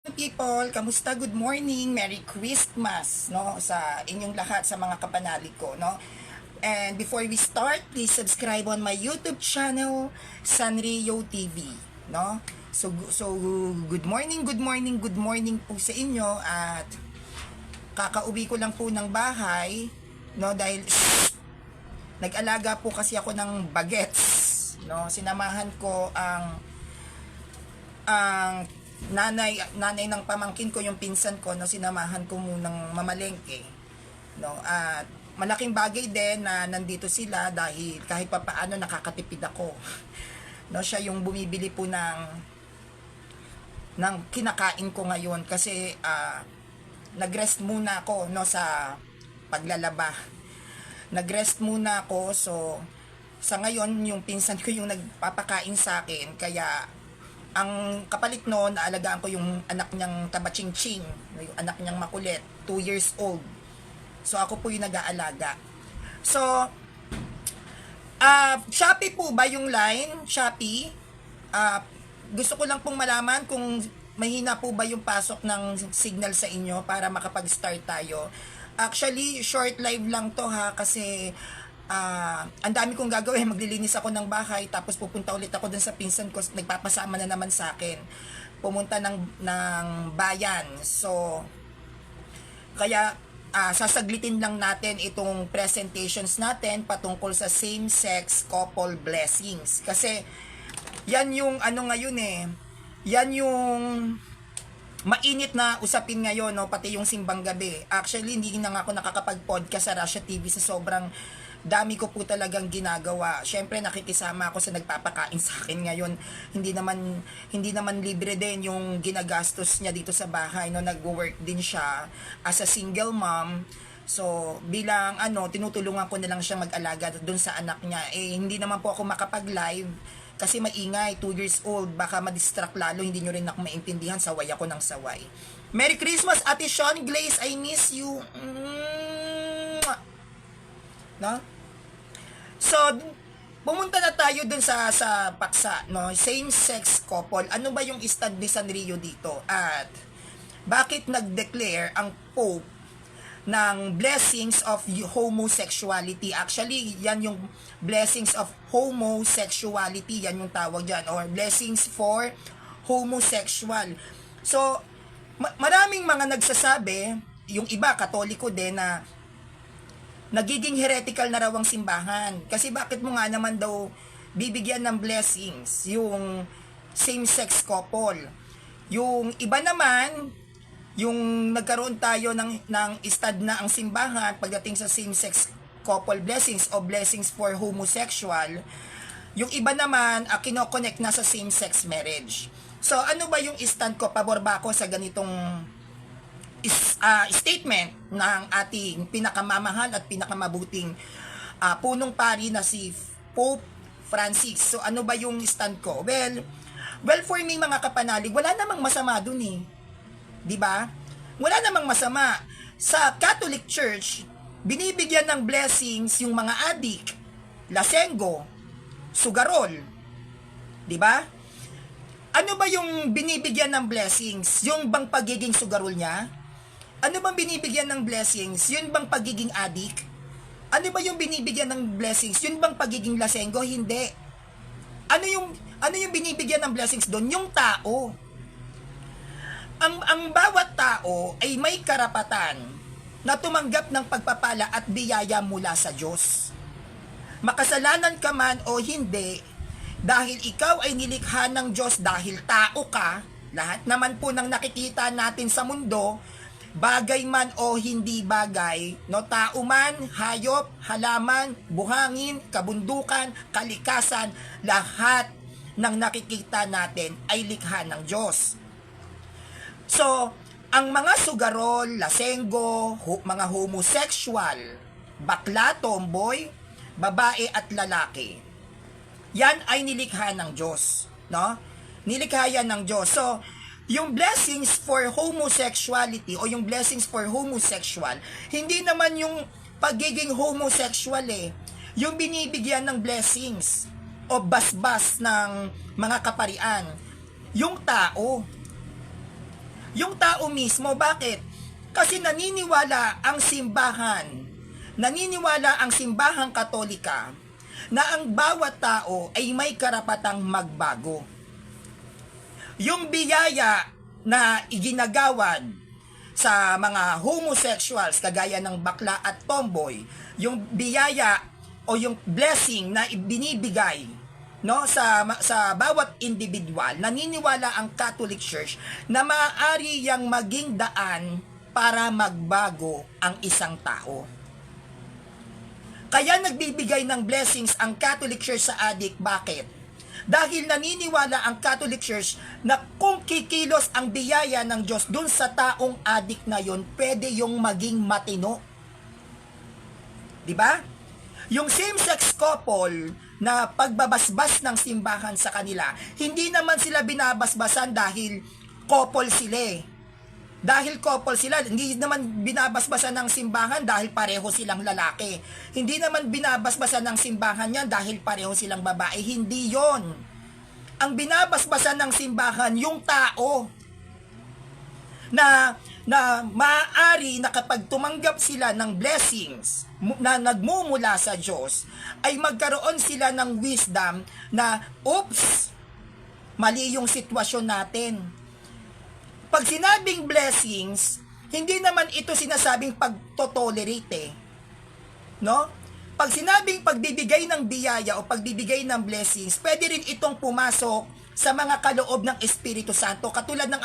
People, kamusta? Good morning, Merry Christmas, no, sa inyong lahat, sa mga kapanalig ko, no. And before we start, please subscribe on my YouTube channel, Sanrio TV, no. So good morning, good morning, good morning po sa inyo. At kakauwi ko lang po ng bahay, no, dahil nag-alaga po kasi ako ng bagets, no. Sinamahan ko ang nanay ng pamangkin ko, yung pinsan ko, no, sinamahan ko munang mamalengke, no. At malaking bagay din na nandito sila dahil kahit papaano nakakatipid ako. No, siya yung bumibili po ng kinakain ko ngayon kasi nagrest muna ako, no, sa paglalaba. Nagrest muna ako, so sa ngayon yung pinsan ko yung nagpapakain sa akin, kaya ang kapalit noon, naalagaan ko yung anak niyang tabaching-ching, yung anak niyang makulit, 2 years old. So ako po yung nag-aalaga. So, Shopee po ba yung line? Shopee? Gusto ko lang pong malaman kung mahina po ba yung pasok ng signal sa inyo para makapag-start tayo. Actually, short live lang to ha, kasi ang dami kong gagawin. Maglilinis ako ng bahay, tapos pupunta ulit ako dun sa pinsan ko, nagpapasama na naman sa akin, pumunta ng bayan. So kaya sasaglitin lang natin itong presentations natin patungkol sa same-sex couple blessings, kasi yan yung ano ngayon yan yung mainit na usapin ngayon, no, pati yung simbang gabi. Actually, hindi na nga ako nakakapag-podcast sa Russia TV sa sobrang dami ko po talagang ginagawa. Syempre nakikisama ako sa nagpapakain sa akin ngayon. Hindi naman libre din yung ginagastos niya dito sa bahay, no. Nagwo-work din siya as a single mom. So, bilang tinutulungan ko na lang siya mag-alaga doon sa anak niya. Hindi naman po ako makapag-live kasi maingay, 2 years old, baka ma-distract lalo, hindi nyo rin ako maintindihan, saway ako ng saway. Merry Christmas, Ate Sean Glaze, I miss you. No? So, pumunta na tayo dun sa paksa, no? Same-sex couple. Ano ba yung stand ni Sanrio dito? At bakit nag-declare ang Pope ng blessings of homosexuality? Actually, yan yung blessings of homosexuality, yan yung tawag dyan, or blessings for homosexual. So, maraming mga nagsasabi, yung iba, katoliko din, na nagiging heretical na raw ang simbahan. Kasi bakit mo nga naman daw bibigyan ng blessings yung same-sex couple? Yung iba naman, yung nagkaroon tayo ng istad na ang simbahan pagdating sa same-sex couple blessings o blessings for homosexual, yung iba naman kinoconnect na sa same-sex marriage. So ano ba yung stand ko? Pabor ba ako sa ganitong statement ng ating pinakamamahal at pinakamabuting punong pari na si Pope Francis? So ano ba yung stand ko? Well, for me, mga kapanalig, wala namang masama dun eh. 'Di ba? Wala namang masama. Sa Catholic Church, binibigyan ng blessings yung mga adik, lasenggo, sugarol. 'Di ba? Ano ba yung binibigyan ng blessings? Yung bang pagiging sugarol niya? Ano bang binibigyan ng blessings? Yun bang pagiging adik? Ano ba yung binibigyan ng blessings? Yun bang pagiging lasenggo? Hindi. Ano yung binibigyan ng blessings doon? Yung tao. Ang bawat tao ay may karapatan na tumanggap ng pagpapala at biyaya mula sa Diyos. Makasalanan ka man o hindi, dahil ikaw ay nilikha ng Diyos, dahil tao ka, lahat naman po ng nakikita natin sa mundo, bagay man o hindi bagay, no, tao man, hayop, halaman, buhangin, kabundukan, kalikasan, lahat ng nakikita natin ay likha ng Diyos. So, ang mga sugarol, lasenggo, mga homosexual, bakla, tomboy, babae at lalaki, yan ay nilikha ng Diyos, no? Nilikha yan ng Diyos. So, yung blessings for homosexuality o yung blessings for homosexual, hindi naman yung pagiging homosexual yung binibigyan ng blessings o basbas ng mga kaparian, yung tao. Yung tao mismo, bakit? Kasi naniniwala ang simbahang Katolika na ang bawat tao ay may karapatang magbago. Yung biyaya na iginagawad sa mga homosexuals kagaya ng bakla at tomboy, yung biyaya o yung blessing na ibinibigay no sa bawat individual, naniniwala ang Catholic Church na maaari yang maging daan para magbago ang isang tao. Kaya nagbibigay ng blessings ang Catholic Church sa adik. Bakit? Dahil naniniwala ang Catholic Church na kung kikilos ang biyaya ng Diyos dun sa taong adik na yon, pwede yung maging matino. Diba? Yung same-sex couple na pagbabasbas ng simbahan sa kanila, hindi naman sila binabasbasan dahil couple sila eh. Dahil couple sila, hindi naman binabasbasan ng simbahan dahil pareho silang lalaki. Hindi naman binabasbasan ng simbahan yan dahil pareho silang babae. Hindi yon. Ang binabasbasan ng simbahan, yung tao na maaari na kapag tumanggap sila ng blessings na nagmumula sa Diyos, ay magkaroon sila ng wisdom na, oops, mali yung sitwasyon natin. Pag sinabing blessings, hindi naman ito sinasabing pagtotolerate, no? Pag sinabing pagbibigay ng biyaya o pagbibigay ng blessings, pwede rin itong pumasok sa mga kaloob ng Espiritu Santo, katulad ng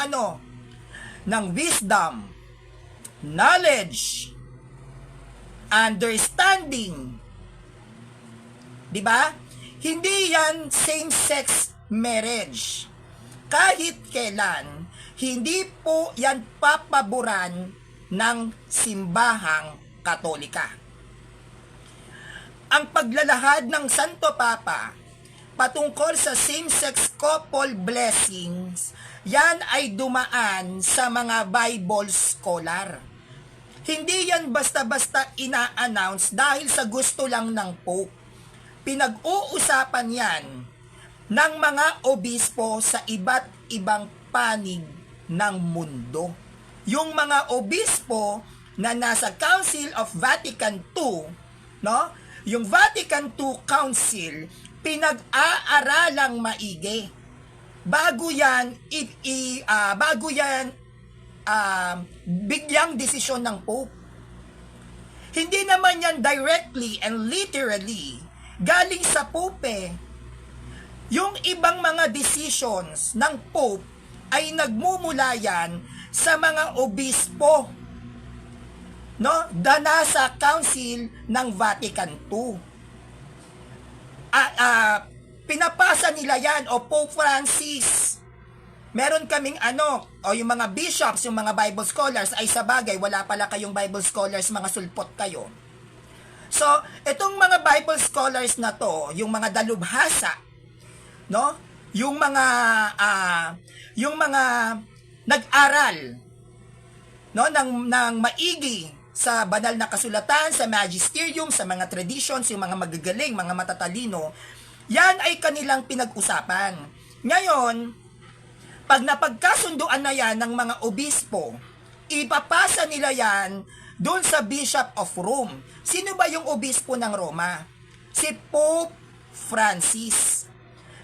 ng wisdom, knowledge, understanding. 'Di ba? Hindi yan same-sex marriage. Kahit kailan, hindi po yan papaboran ng simbahang Katolika. Ang paglalahad ng Santo Papa patungkol sa same-sex couple blessings, yan ay dumaan sa mga Bible scholar. Hindi yan basta-basta ina-announce dahil sa gusto lang ng Pope. Pinag-uusapan yan ng mga obispo sa iba't ibang panig ng mundo. Yung mga obispo na nasa Council of Vatican II, no? Yung Vatican II Council, pinag-aaralang maigi bago yan bigyang desisyon ng Pope. Hindi naman yan directly and literally galing sa Pope. Yung ibang mga decisions ng Pope ay nagmumula yan sa mga obispo, no? Nasa Council ng Vatican II. Pinapasa nila yan, o Pope Francis. Meron kaming o yung mga bishops, yung mga Bible scholars, ay sa bagay, wala pala kayong Bible scholars, mga sulpot kayo. So, itong mga Bible scholars na to, yung mga dalubhasa, no? Yung mga nag-aral, no, ng maigi sa banal na kasulatan, sa magisterium, sa mga traditions, yung mga magagaling, mga matatalino, yan ay kanilang pinag-usapan. Ngayon, pag napagkasunduan na yan ng mga obispo, ipapasa nila yan doon sa Bishop of Rome. Sino ba yung obispo ng Roma? Si Pope Francis.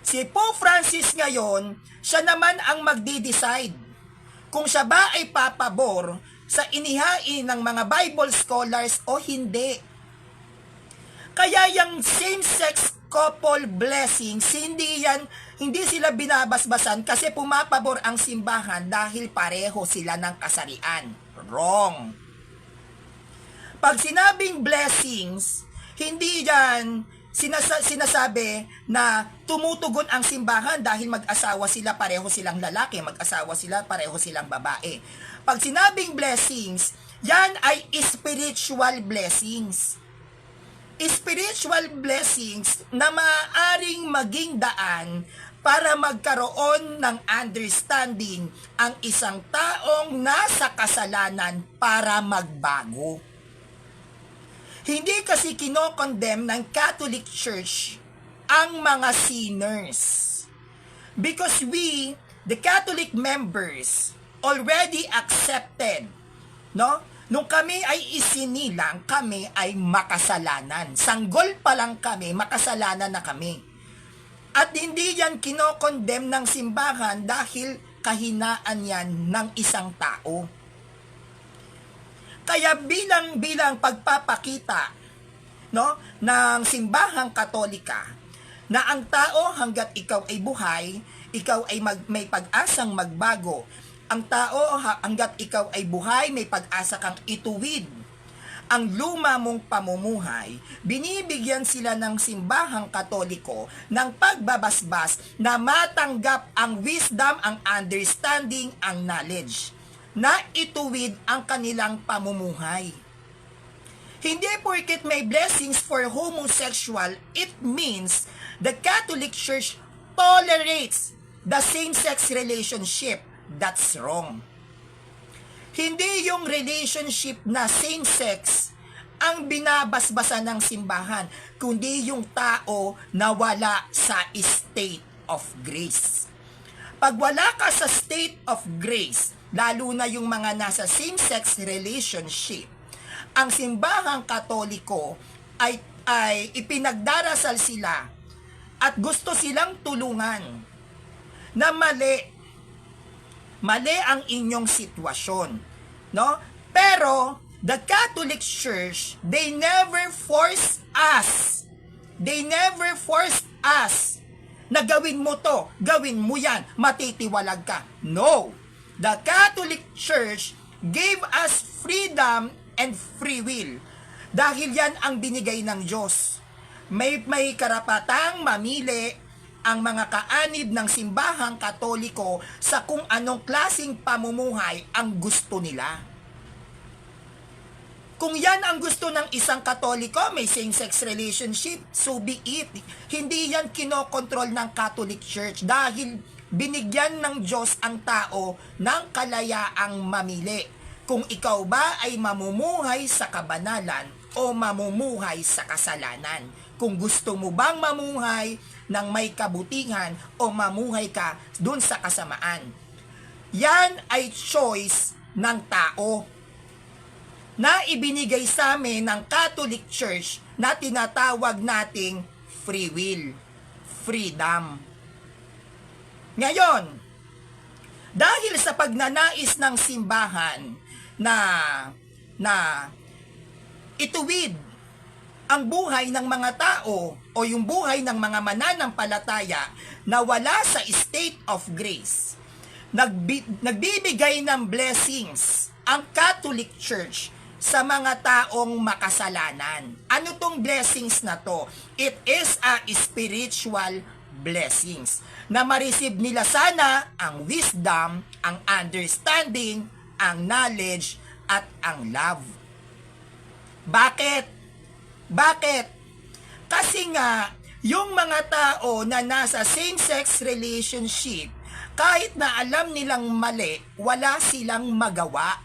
Si Pope Francis ngayon, siya naman ang magdi-decide kung siya ba ay papabor sa inihain ng mga Bible scholars o hindi. Kaya yung same-sex couple blessings, hindi sila binabasbasan kasi pumapabor ang simbahan dahil pareho sila ng kasarian. Wrong. Pag sinabing blessings, hindi yan sinasabi na tumutugon ang simbahan dahil mag-asawa sila, pareho silang lalaki, mag-asawa sila, pareho silang babae. Pag sinabing blessings, yan ay spiritual blessings. Spiritual blessings na maaaring maging daan para magkaroon ng understanding ang isang taong nasa kasalanan para magbago. Hindi kasi kinokondemn ng Catholic Church ang mga sinners. Because we, the Catholic members, already accepted, no? Nung kami ay isinilang, kami ay makasalanan. Sanggol pa lang kami, makasalanan na kami. At hindi yan kinokondem ng simbahan dahil kahinaan yan ng isang tao. Kaya bilang pagpapakita, no, ng simbahang Katolika na ang tao hanggat ikaw ay buhay, ikaw ay may pag-asang magbago. Ang tao hanggat ikaw ay buhay, may pag-asa kang ituwid ang luma mong pamumuhay. Binibigyan sila ng simbahang Katoliko ng pagbabasbas na matanggap ang wisdom, ang understanding, ang knowledge, na ituwid ang kanilang pamumuhay. Hindi porket may blessings for homosexual, it means the Catholic Church tolerates the same-sex relationship. That's wrong. Hindi yung relationship na same-sex ang binabasbasan ng simbahan, kundi yung tao na wala sa state of grace. Pag wala ka sa state of grace, lalo na yung mga nasa same-sex relationship, ang simbahang Katoliko ay ipinagdarasal sila at gusto silang tulungan na mali ang inyong sitwasyon, no? Pero the Catholic Church, they never force us na gawin mo to, gawin mo yan, matitiwalag ka. No, the Catholic Church gave us freedom and free will dahil yan ang binigay ng Diyos. May karapatang mamili ang mga kaanib ng simbahang Katoliko sa kung anong klaseng pamumuhay ang gusto nila. Kung yan ang gusto ng isang Katoliko, may same-sex relationship, so be it. Hindi yan kinokontrol ng Catholic Church dahil binigyan ng Diyos ang tao ng kalayaang mamili. Kung ikaw ba ay mamumuhay sa kabanalan o mamumuhay sa kasalanan. Kung gusto mo bang mamuhay ng may kabutihan o mamuhay ka dun sa kasamaan. Yan ay choice ng tao na ibinigay sa amin ng Catholic Church na tinatawag nating free will, freedom. Ngayon, dahil sa pagnanais ng simbahan na ituwid ang buhay ng mga tao o yung buhay ng mga mananampalataya na wala sa state of grace, nagbibigay ng blessings ang Catholic Church sa mga taong makasalanan. Ano tong blessings na to? It is a spiritual blessings na ma-receive nila sana ang wisdom, ang understanding, ang knowledge, at ang love. Bakit? Kasi nga, yung mga tao na nasa same-sex relationship, kahit na alam nilang mali, wala silang magawa.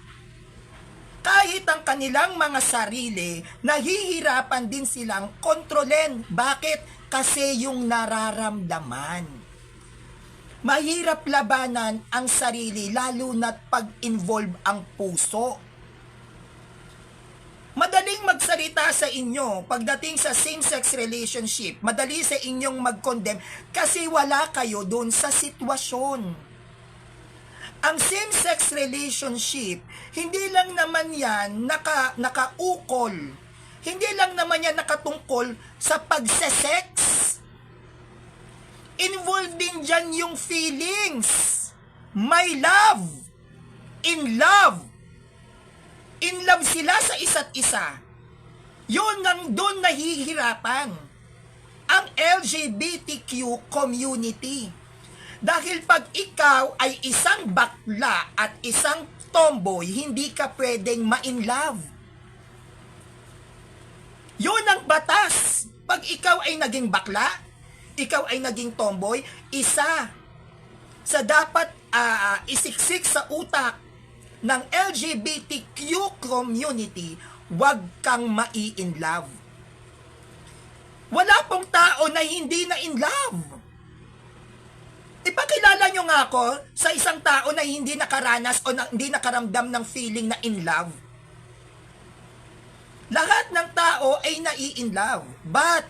Kahit ang kanilang mga sarili, nahihirapan din silang kontrolin. Bakit? Kasi yung nararamdaman. Mahirap labanan ang sarili, lalo na't pag-involve ang puso. Madaling magsalita sa inyo pagdating sa same-sex relationship. Madali sa inyong mag-condemn kasi wala kayo doon sa sitwasyon. Ang same-sex relationship, hindi lang naman yan nakaukol. Hindi lang naman yan nakatungkol sa pagsesex. Involved din dyan yung feelings. My love. In love. In love sila sa isa't isa. Yun ang doon nahihirapan ang LGBTQ community. Dahil pag ikaw ay isang bakla at isang tomboy, hindi ka pwedeng ma-in love. Yun ang batas. Pag ikaw ay naging bakla, ikaw ay naging tomboy, isa sa dapat isiksik sa utak ng LGBTQ community, wag kang mai-in love. Wala pong tao na hindi na in love. Ipakilala nyo nga ako sa isang tao na hindi nakaranas o hindi nakaramdam ng feeling na in love. Lahat ng tao ay nai-in love. But,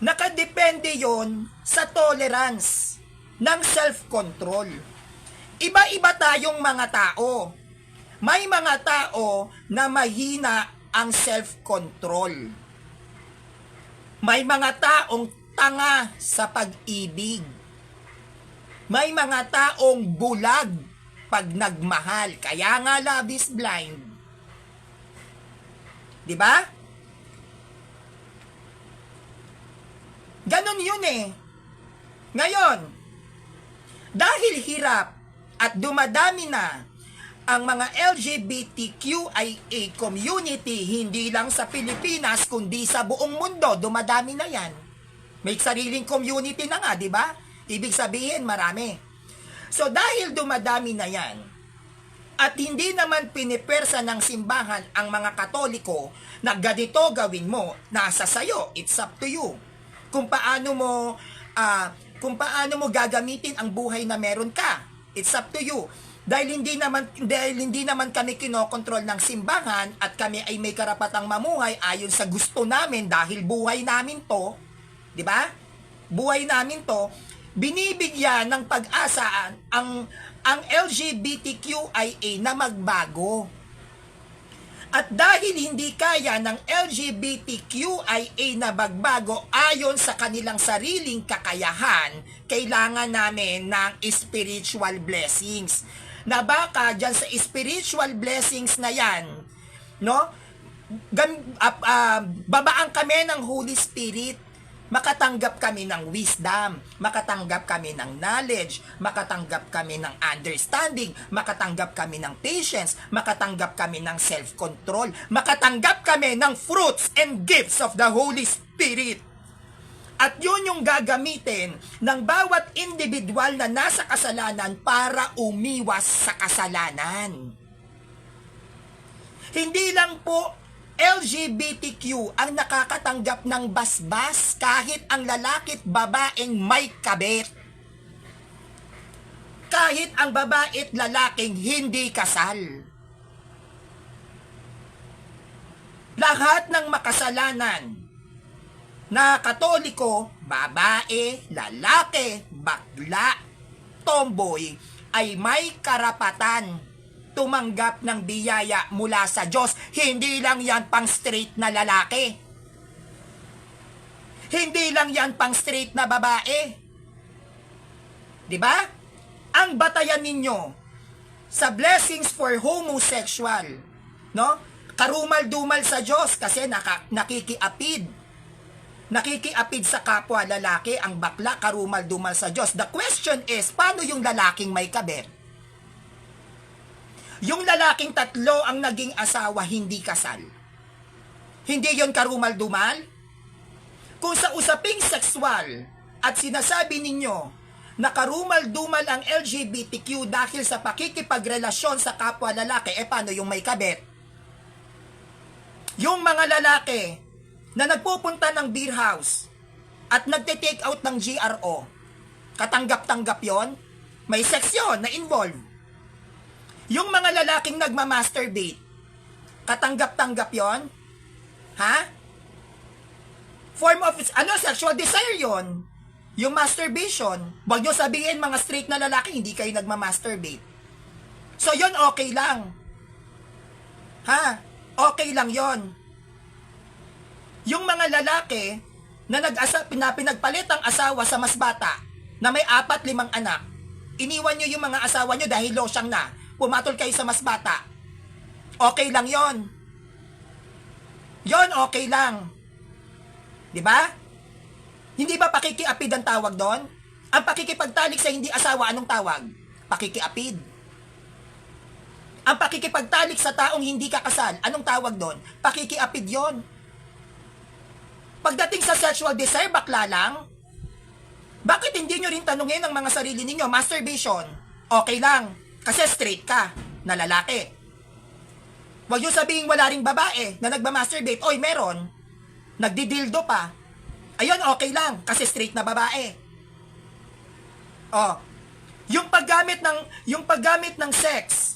nakadepende yon sa tolerance ng self-control. Iba-iba tayong mga tao. May mga tao na mahina ang self-control. May mga taong tanga sa pag-ibig. May mga taong bulag pag nagmahal. Kaya nga love is blind. Di ba? Ganon yun eh. Ngayon, dahil hirap at dumadami na ang mga LGBTQIA community, hindi lang sa Pilipinas, kundi sa buong mundo, dumadami na yan. May sariling community na nga, di ba? Ibig sabihin, marami. So, dahil dumadami na yan, at hindi naman pinipersa ng simbahan ang mga Katoliko na ganito gawin mo, nasa sayo, it's up to you. Kung paano mo gagamitin ang buhay na meron ka, it's up to you. Dahil hindi naman kami kinokontrol ng simbahan at kami ay may karapatang mamuhay ayon sa gusto namin dahil buhay namin to, di ba? Buhay namin to, binibigyan ng pag-asa ang LGBTQIA na magbago. At dahil hindi kaya ng LGBTQIA na magbago ayon sa kanilang sariling kakayahan, kailangan namin ng spiritual blessings. Na baka dyan sa spiritual blessings na yan, no? Babaan kami ng Holy Spirit. Makatanggap kami ng wisdom, makatanggap kami ng knowledge, makatanggap kami ng understanding, makatanggap kami ng patience, makatanggap kami ng self-control, makatanggap kami ng fruits and gifts of the Holy Spirit. At yun yung gagamitin ng bawat individual na nasa kasalanan para umiwas sa kasalanan. Hindi lang po LGBTQ ang nakakatanggap ng basbas kahit ang lalaki at babaeng may kabit. Kahit ang babae at lalaking hindi kasal. Lahat ng makasalanan na Katoliko, babae, lalaki, bakla, tomboy, ay may karapatan tumanggap ng biyaya mula sa Diyos. Hindi lang yan pang straight na lalaki. Hindi lang yan pang straight na babae. Diba? Ang batayan ninyo sa blessings for homosexual, no? Karumal-dumal sa Diyos kasi nakikiapid. Nakikiapid sa kapwa lalaki, ang bakla karumal-dumal sa Diyos. The question is, paano yung lalaking may kabit? Yung lalaking tatlo ang naging asawa, hindi kasal. Hindi yon karumal-dumal? Kung sa usaping sexual at sinasabi ninyo na karumal-dumal ang LGBTQ dahil sa pakikipagrelasyon sa kapwa lalaki, paano yung may kabit? Yung mga lalaki na nagpupunta ng beer house at nagte-take out ng GRO, katanggap-tanggap yon? May sex yun na involved. Yung mga lalaking nagmamasturbate, katanggap-tanggap yon? Ha? Form of, sexual desire yon. Yung masturbation. Huwag nyo sabihin mga straight na lalaki, hindi kayo nagmamasturbate. So yon okay lang. Ha? Okay lang yon. Yung mga lalaki na pinagpalit ang asawa sa mas bata, na may 4-5 anak, iniwan nyo yung mga asawa nyo dahil losyang na, pumatol kayo sa mas bata. Okay lang yon. Yon okay lang. 'Di ba? Hindi ba pakikiapid ang tawag doon? Ang pakikipagtalik sa hindi asawa, anong tawag? Pakikiapid. Ang pakikipagtalik sa taong hindi kakasal, anong tawag doon? Pakikiapid yon. Pagdating sa sexual desire, bakla lang? Bakit hindi nyo rin tanungin ang mga sarili ninyo? Masturbation, okay lang. Kasi straight ka, na lalaki. Huwag yung sabihin wala ring babae na nagmamasturbate. Oy, meron. Nagdidildo pa. Ayun, okay lang, kasi straight na babae. Oh, yung paggamit ng sex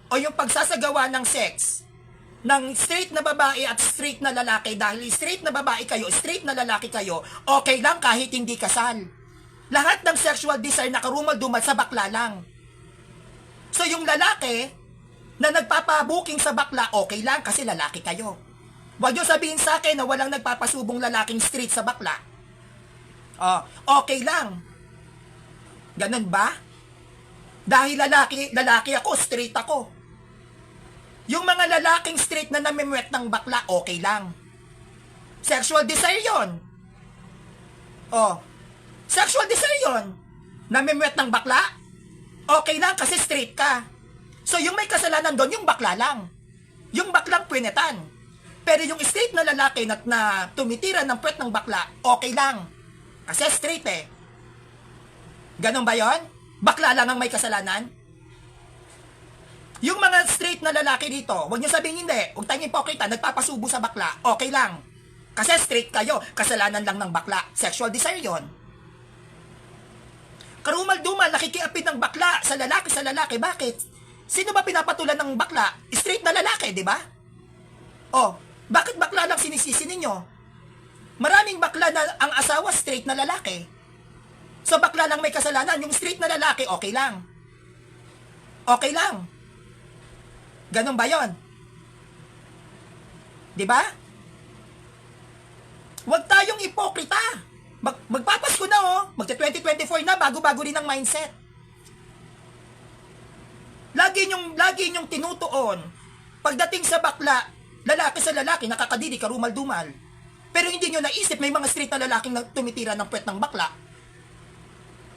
o yung pagsasagawa ng sex ng straight na babae at straight na lalaki, dahil straight na babae kayo, straight na lalaki kayo, okay lang kahit hindi kasal. Lahat ng sexual desire nakarumal-dumal sa bakla lang. So yung lalaki na nagpapabuking sa bakla, okay lang kasi lalaki kayo. Huwag nyo sabihin sa akin na walang nagpapasubong lalaking straight sa bakla. Oh, okay lang. Ganun ba? Dahil lalaki ako, straight ako. Yung mga lalaking straight na namimwet ng bakla, okay lang. Sexual desire yon. Oh, sexual desire yon. Namimwet ng bakla, okay lang kasi straight ka. So yung may kasalanan doon, yung bakla lang. Yung baklang pwinetan. Pero yung straight na lalaki na tumitira ng puwet ng bakla, okay lang. Kasi straight eh. Ganon ba yon? Bakla lang ang may kasalanan? Yung mga straight na lalaki dito, huwag niyo sabihin hindi. Huwag tayong hipokrita, nagpapasubo sa bakla, okay lang. Kasi straight kayo, kasalanan lang ng bakla. Sexual desire yon. Karumal-dumal, nakikiapid ng bakla sa lalaki. Bakit? Sino ba pinapatulan ng bakla? Straight na lalaki, di ba? Oh, bakit bakla lang sinisisi ninyo? Maraming bakla na ang asawa straight na lalaki. So bakla lang may kasalanan, yung straight na lalaki, okay lang. Okay lang. Ganon ba yon? Di ba? Huwag tayong hipokrita. Magpapasko na oh. Magta-2024 na, bago-bago rin ang mindset. Lagi nyong tinutuon. Pagdating sa bakla, lalaki sa lalaki, nakakadiri, karumal-dumal. Pero hindi nyo naisip, may mga straight na lalaking tumitira ng puwet ng bakla.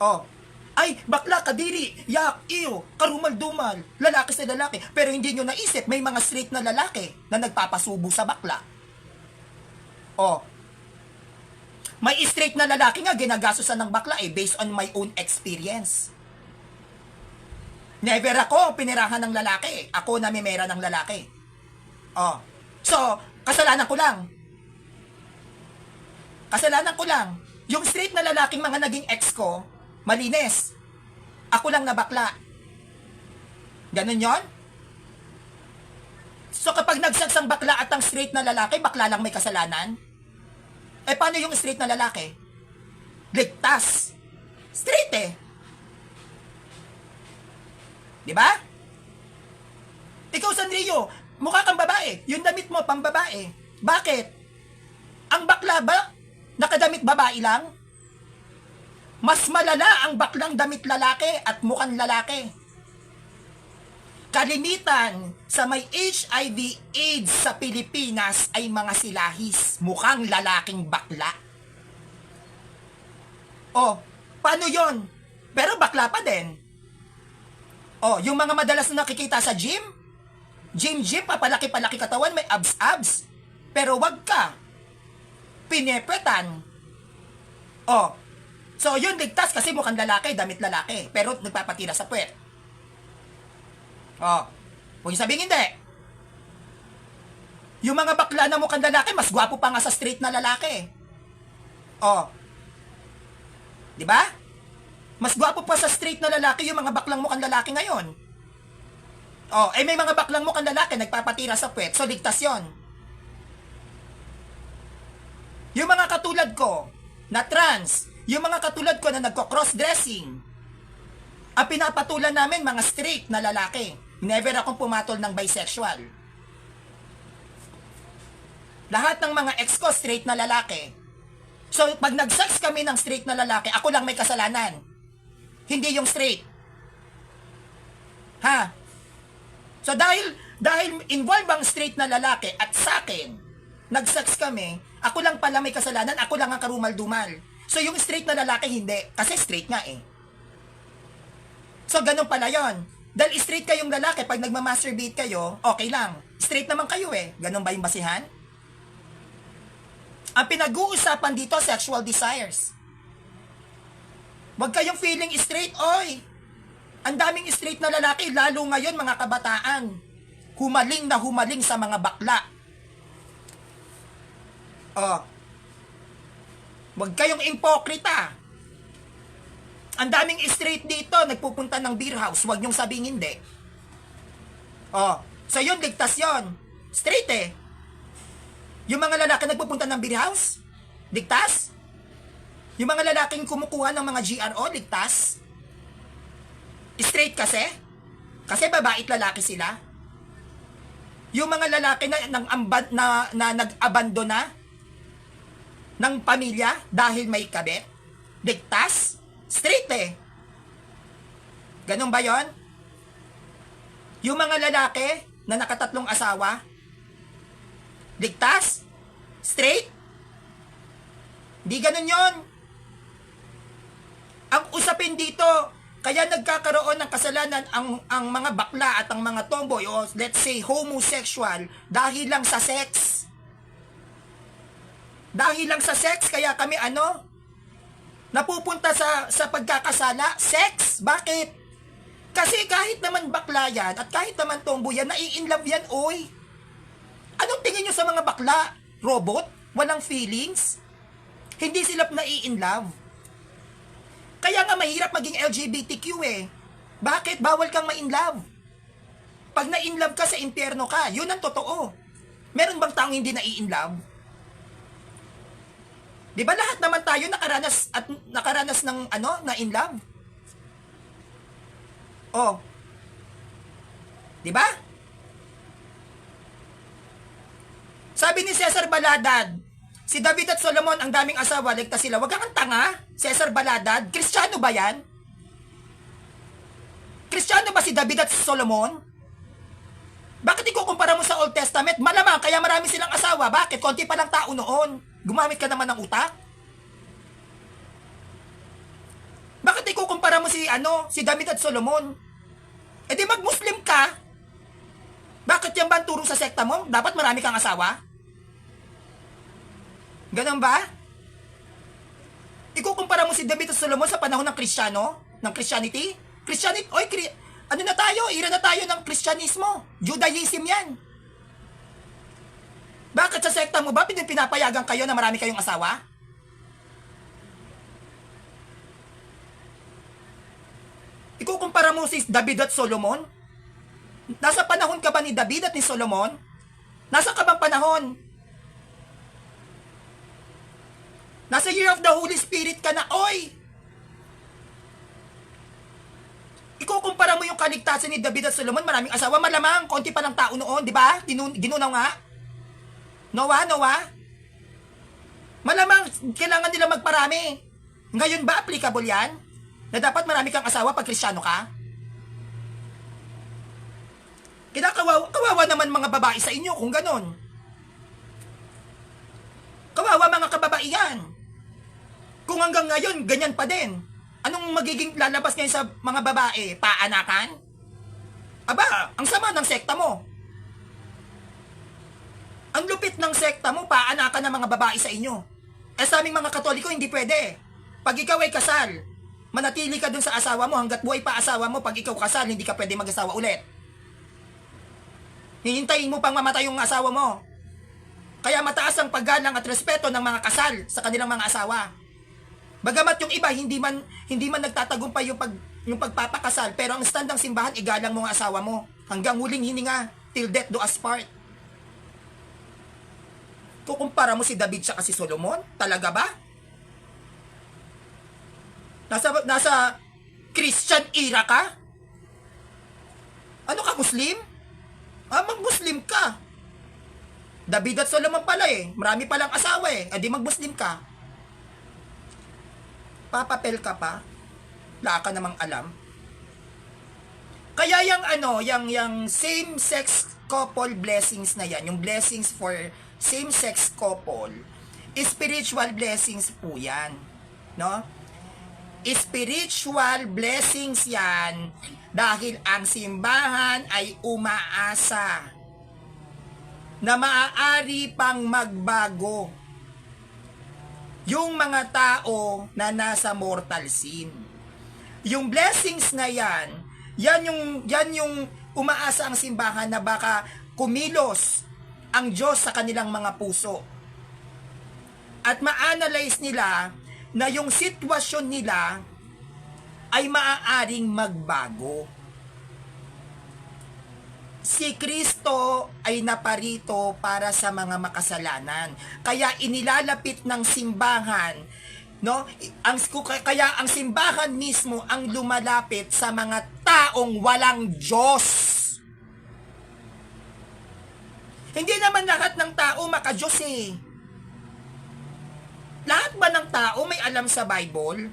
Oh, ay, bakla, kadiri, yak, iyo, karumal-dumal, lalaki sa lalaki. Pero hindi nyo naisip, may mga straight na lalaki na nagpapasubo sa bakla. Oh, may straight na lalaki nga ginagastosan ng bakla based on my own experience. Never ako pinirahan ng lalaki. Ako namimera ng lalaki. Oh, so, kasalanan ko lang. Yung straight na lalaking mga naging ex ko, malinis. Ako lang na bakla. Ganun yon? So kapag nagsagsang bakla at ang straight na lalaki, bakla lang may kasalanan? Eh paano yung straight na lalaki? Ligtas. Straight eh. Diba? Ikaw, Sanrio, mukha kang babae. Yung damit mo, pambabae. Bakit? Ang bakla ba, nakadamit babae lang? Mas malala ang baklang damit lalaki at mukhang lalaki. Kalimitan sa may HIV/AIDS sa Pilipinas ay mga silahis, mukhang lalaking bakla. Oh, paano yon? Pero bakla pa din. Oh, yung mga madalas na nakikita sa gym, papalaki-palaki katawan, may abs. Pero wag ka. Pinepetan. Oh, so yun ligtas kasi mukhang lalaki, damit lalaki, pero nagpapatira sa puwet. Oh, huwag sabihin hindi. Yung mga bakla na mukhang lalaki, mas gwapo pa nga sa straight na lalaki. Oh, di ba? Mas gwapo pa sa straight na lalaki yung mga baklang mukhang lalaki ngayon. Oh, eh may mga baklang mukhang lalaki nagpapatira sa puwet, so ligtas yon. Yung mga katulad ko na trans, yung mga katulad ko na nagko-cross-dressing, ang pinapatulan namin mga straight na lalaki. Never akong pumatol ng bisexual. Lahat ng mga ex ko straight na lalaki. So pag nag-sex kami ng straight na lalaki, ako lang may kasalanan. Hindi yung straight. Ha? So dahil involved ang straight na lalaki at sa akin, nag-sex kami, ako lang pala may kasalanan, ako lang ang karumal-dumal. So yung straight na lalaki hindi, kasi straight nga eh. So ganun pala yon. Dahil straight kayong lalaki, pag nagmamasturbate kayo, okay lang. Straight naman kayo eh. Ganun ba yung basihan? Ang pinag-uusapan dito, sexual desires. Huwag kayong feeling straight, oy. Ang daming straight na lalaki, lalo ngayon mga kabataan. Humaling sa mga bakla. Oh. Huwag kayong impokrita. Ang daming straight dito, nagpupunta ng beer house. Huwag niyong sabing hindi. Oh, so yun, ligtas yun. Straight eh. Yung mga lalaki nagpupunta ng beer house, ligtas. Yung mga lalaking kumukuha ng mga GRO, ligtas. Straight kasi. Kasi babait lalaki sila. Yung mga lalaki na nag-abandona ng pamilya dahil may kabit, ligtas. Straight eh. Ganun ba yon? Yung mga lalaki na nakatatlong asawa, ligtas? Straight? Di ganun yon. Ang usapin dito, kaya nagkakaroon ng kasalanan ang mga bakla at ang mga tomboy o let's say homosexual dahil lang sa sex. Dahil lang sa sex, kaya kami napupunta sa pagkakasala, sex. Bakit? Kasi kahit naman bakla yan at kahit naman tomboy yan, nai-inlove yan, oy. Anong tingin nyo sa mga bakla? Robot? Walang feelings? Hindi sila nai-inlove? Kaya nga mahirap maging LGBTQ eh. Bakit? Bawal kang ma-inlove. Pag na-inlove ka, sa impyerno ka. Yun ang totoo. Meron bang taong hindi na-i-inlove? Di ba lahat naman tayo nakaranas ng na-inlove? Oh. Di ba? Sabi ni Cesar Baladad, si David at Solomon, ang daming asawa, ligtas sila. Wag kang tanga, Cesar Baladad. Kristiyano ba yan? Kristiyano ba si David at Solomon? Bakit ikukumpara mo sa Old Testament? Malamang, kaya marami silang asawa. Bakit? Konti pa lang tao noon. Gumamit ka naman ng utak? Bakit ikukumpara mo si David at Solomon? E di mag-Muslim ka. Bakit yan ba ang turo sa sekta mo? Dapat marami kang asawa? Ganun ba? Ikukumpara mo si David at Solomon sa panahon ng Kristiyano? Ng Christianity? Christianity, na tayo? Ira na tayo ng Kristyanismo. Judaism yan. Bakit sa sekta mo ba pinapayagan kayo na marami kayong asawa? Ikukumpara mo si David at Solomon? Nasa panahon ka ba ni David at ni Solomon? Nasa ka bang panahon? Nasa year of the Holy Spirit ka na, oy! Ikukumpara mo yung kaligtasan ni David at Solomon, maraming asawa, malamang, konti pa ng tao noon, di ba? Ginunaw nga. Noah? Malamang, kailangan nila magparami. Ngayon ba, applicable yan? Na dapat marami kang asawa pag Kristiyano ka? Kawawa naman mga babae sa inyo kung ganon. Kawawa mga kababaihan. Kung hanggang ngayon, ganyan pa din. Anong magiging lalabas ngayon sa mga babae? Paanakan? Aba, ang sama ng sekta mo. Ang lupit ng sekta mo, paanakan ng mga babae sa inyo. Eh sa aming mga Katoliko, hindi pwede. Pag ikaw ay kasal, manatili ka dun sa asawa mo hanggat buhay pa asawa mo. Pag ikaw kasal, hindi ka pwede mag-asawa ulit. Hihintayin mo pang mamatay yung asawa mo. Kaya mataas ang paggalang at respeto ng mga kasal sa kanilang mga asawa. Bagamat yung iba hindi man nagtatagumpay yung pagpapakasal, pero ang stand ng simbahan, igalang mo ang asawa mo hanggang huling hininga, till death do us part. Kukumpara mo si David siya kasi Solomon? Talaga ba? Nasa Christian era ka? Ano ka, Muslim? Mag-Muslim ka. David at Solomon pala eh. Marami palang asawa eh. Adi mag-Muslim ka. Papapel ka pa. Wala ka namang alam. Kaya yung same-sex couple blessings na yan, yung blessings for same-sex couple, spiritual blessings po yan. No? Spiritual blessings yan dahil ang simbahan ay umaasa na maaari pang magbago yung mga tao na nasa mortal sin. Yung blessings na yan yung umaasa ang simbahan na baka kumilos ang Diyos sa kanilang mga puso. At ma-analyze nila na yung sitwasyon nila ay maaaring magbago. Si Kristo ay naparito para sa mga makasalanan. Kaya inilalapit ng simbahan, no? Kaya ang simbahan mismo ang lumalapit sa mga taong walang Diyos. Hindi naman lahat ng tao maka-Diyos eh. Lahat ba ng tao may alam sa Bible?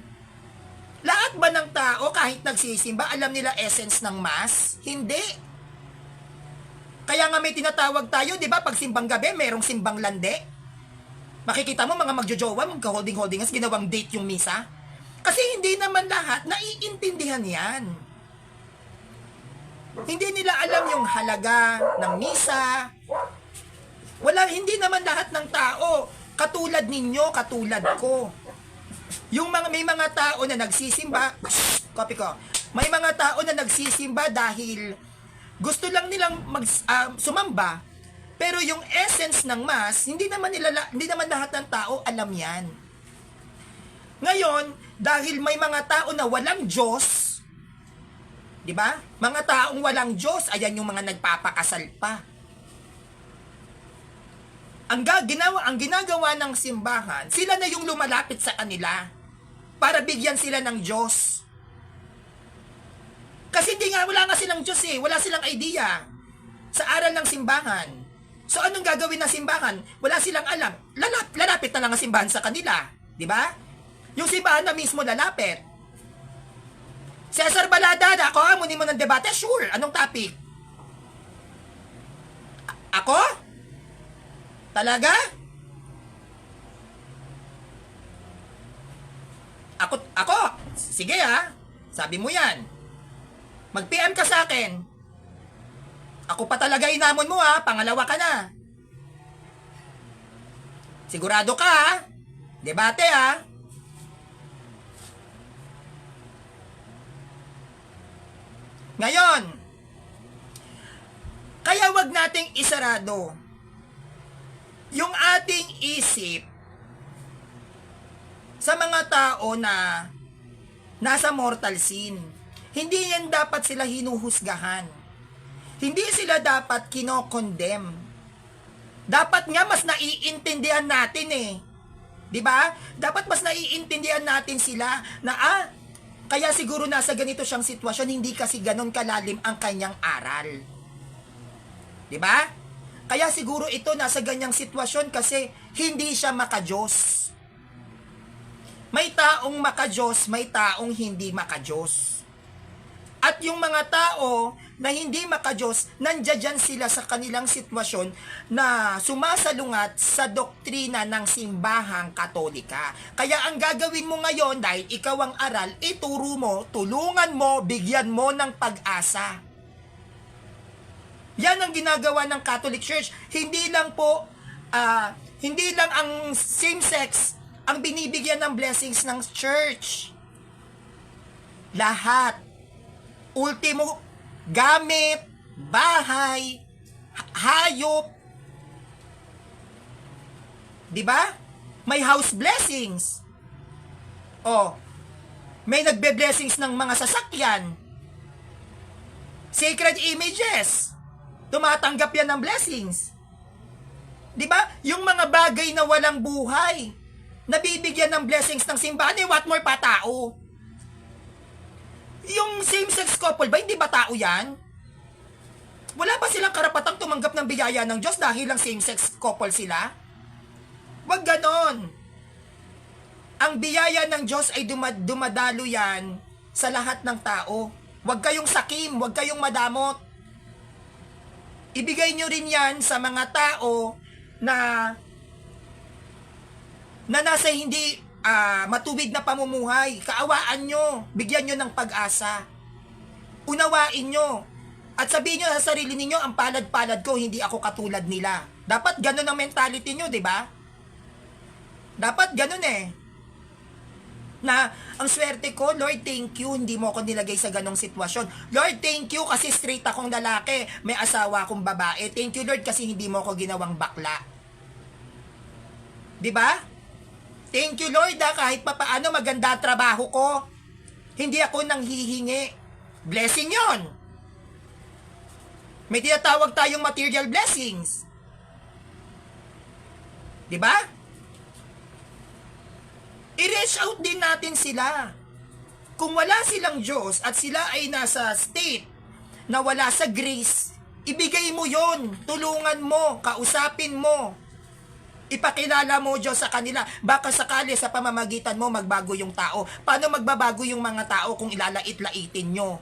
Lahat ba ng tao kahit nagsisimba alam nila essence ng Mass? Hindi. Kaya nga may tinatawag tayo, di ba, pag simbang gabi, merong simbang lande. Makikita mo mga magjojowa, magka-holding-holding as ginawang date yung misa. Kasi hindi naman lahat naiintindihan yan. Hindi nila alam yung halaga ng misa. Hindi naman lahat ng tao, katulad ninyo, katulad ko. May mga tao na nagsisimba, copy ko, may mga tao na nagsisimba dahil gusto lang nilang sumamba, pero yung essence ng Mass, hindi naman lahat ng tao alam yan. Ngayon, dahil may mga tao na walang Diyos, di ba? Mga taong walang Diyos, ayan yung mga nagpapakasal pa. Ang ginagawa ng simbahan, sila na yung lumalapit sa kanila para bigyan sila ng Diyos. Kasi wala nga silang Diyos eh. Wala silang idea sa aral ng simbahan. So, anong gagawin ng simbahan? Wala silang alam. Lalapit na lang ang simbahan sa kanila. Di ba? Yung simbahan na mismo lalapit. Cesar Balada, ako, muni mo ng debate? Sure. Anong topic? Ako? Talaga? Ako? Sige ah. Sabi mo yan. Mag-PM ka sa akin. Ako pa talaga inamon mo ha, pangalawa ka na. Sigurado ka ha? Debate ha? Ngayon, kaya wag nating isarado yung ating isip sa mga tao na nasa mortal sin. Hindi yan dapat sila hinuhusgahan. Hindi sila dapat kinokondem. Dapat nga mas naiintindihan natin eh. 'Di ba? Dapat mas naiintindihan natin sila na kaya siguro nasa ganito siyang sitwasyon, hindi kasi ganon kalalim ang kanyang aral. 'Di ba? Kaya siguro ito nasa ganyang sitwasyon kasi hindi siya maka-Diyos. May taong maka-Diyos, may taong hindi maka-Diyos. At yung mga tao na hindi maka-Diyos, nandiyan sila sa kanilang sitwasyon na sumasalungat sa doktrina ng simbahang Katolika. Kaya ang gagawin mo ngayon, dahil ikaw ang aral, ituro mo, tulungan mo, bigyan mo ng pag-asa. Yan ang ginagawa ng Catholic Church. Hindi lang ang same-sex ang binibigyan ng blessings ng church. Lahat. Ultimo, gamit, bahay, hayop. 'Di ba? May house blessings. May nagbe-blessings ng mga sasakyan. Sacred images. Tumatanggap yan ng blessings. 'Di ba? Yung mga bagay na walang buhay, nabibigyan ng blessings ng simbahan, what more pa tao? Yung same-sex couple ba, hindi ba tao yan? Wala ba silang karapatang tumanggap ng biyaya ng Diyos dahil lang same-sex couple sila? Wag ganon. Ang biyaya ng Diyos ay dumadalo yan sa lahat ng tao. Wag kayong sakim, wag kayong madamot. Ibigay nyo rin yan sa mga tao na nasa hindi matuwid na pamumuhay. Kaawaan nyo, bigyan nyo ng pag-asa, unawain nyo, at sabihin nyo sa sarili ninyo, ang palad-palad ko, hindi ako katulad nila. Dapat ganun ang mentality nyo, di ba? Dapat ganun eh. Na ang swerte ko, Lord, thank you, hindi mo ako nilagay sa ganong sitwasyon. Lord, thank you kasi straight akong lalaki, may asawa akong babae. Thank you, Lord, kasi hindi mo ako ginawang bakla. Di ba? Thank you, Lord, kahit papaano maganda trabaho ko. Hindi ako nanghihingi. Blessing yon. May tinatawag tayong material blessings. Di ba? I-reach out din natin sila. Kung wala silang Diyos at sila ay nasa state na wala sa grace, ibigay mo yon, tulungan mo, kausapin mo, ipakilala mo Diyos sa kanila. Baka sakali sa pamamagitan mo magbago yung tao. Paano magbabago yung mga tao kung ilalait-laitin nyo?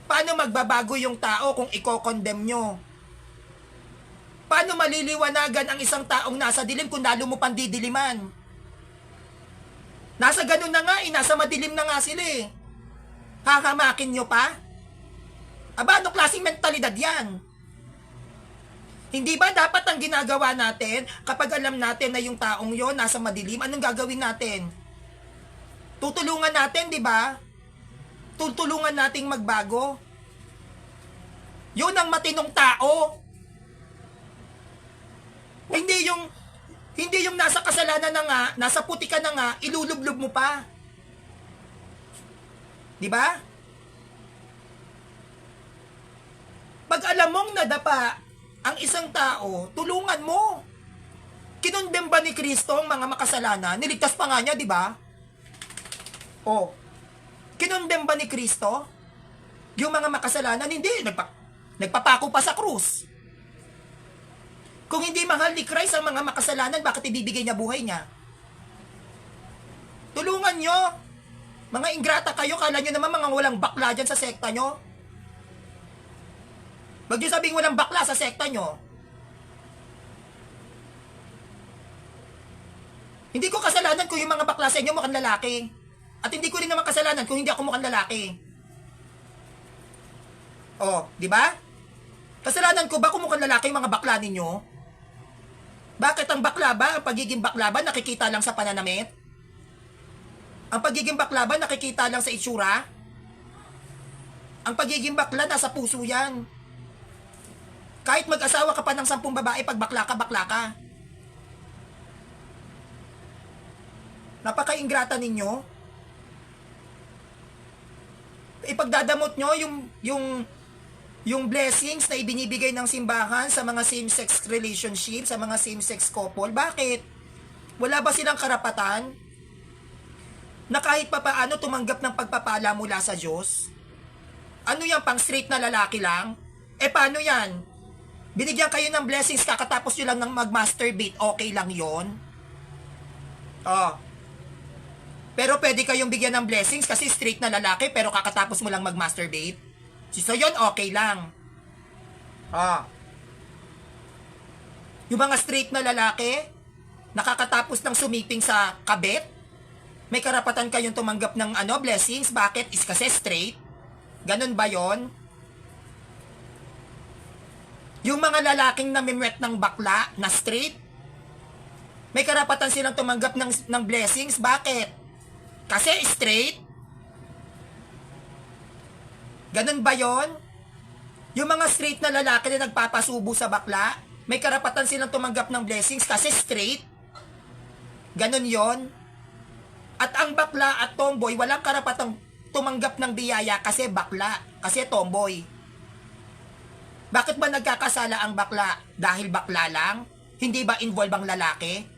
Paano magbabago yung tao kung i-condemn nyo? Paano maliliwanagan ang isang taong nasa dilim kung lalo mo pang didiliman? Nasa ganun na nga nasa madilim na nga sila eh. Hahamakin nyo pa? Aba, anong klaseng mentalidad yan? Hindi ba dapat ang ginagawa natin kapag alam natin na yung taong yon nasa madilim, anong gagawin natin? Tutulungan natin, di ba? Tutulungan nating magbago. Yun ang matinong tao. Hindi yung nasa kasalanan na nga, nasa puti ka na nga, ilulublob mo pa. Di ba? Pag alam mong nadapa ang isang tao, tulungan mo. Kinondem ba ni Kristo ang mga makasalanan? Niligtas pa nga niya, di ba? O, kinondem ba ni Kristo yung mga makasalanan? Hindi, nagpapako pa sa krus. Kung hindi mahal ni Christ ang mga makasalanan, bakit ibibigay niya buhay niya? Tulungan nyo. Mga ingrata kayo, kala nyo naman mga walang bakla dyan sa sekta nyo. Wag nyo sabing walang bakla sa sekta nyo. Hindi ko kasalanan kung yung mga bakla sa inyo mukhang lalaki. At hindi ko rin naman kasalanan kung hindi ako mukhang lalaki. Oh, di ba? Kasalanan ko ba kung mukhang lalaki yung mga bakla ninyo? Bakit ang bakla ba, ang pagiging bakla ba nakikita lang sa pananamit? Ang pagiging bakla ba nakikita lang sa itsura? Ang pagiging bakla nasa puso yan. Kahit mag-asawa ka pa ng 10 babae, pag bakla ka. Napaka-ingrata ninyo. Ipagdadamot nyo yung blessings na ibinibigay ng simbahan sa mga same-sex relationship, sa mga same-sex couple. Bakit? Wala ba silang karapatan na kahit pa paano tumanggap ng pagpapala mula sa Diyos? Ano yan, pang straight na lalaki lang? Paano yan? Binigyan kayo ng blessings kakatapos nyo lang ng mag-masturbate, okay lang yon? Oh. Pero pwede kayong bigyan ng blessings kasi straight na lalaki pero kakatapos mo lang mag-masturbate? So yun, okay lang. Yung mga straight na lalaki, nakakatapos ng sumiping sa kabet, may karapatan kayong tumanggap ng blessings. Bakit? Is kasi straight? Ganun ba yon? Yung mga lalaking namimwet ng bakla na straight, may karapatan silang tumanggap ng blessings. Bakit? Kasi straight? Ganun ba yon? Yung mga straight na lalaki na nagpapasubo sa bakla, may karapatan silang tumanggap ng blessings kasi straight? Ganun yon? At ang bakla at tomboy, walang karapatang tumanggap ng biyaya kasi bakla, kasi tomboy. Bakit ba nagkakasala ang bakla? Dahil bakla lang? Hindi ba involve ang lalaki?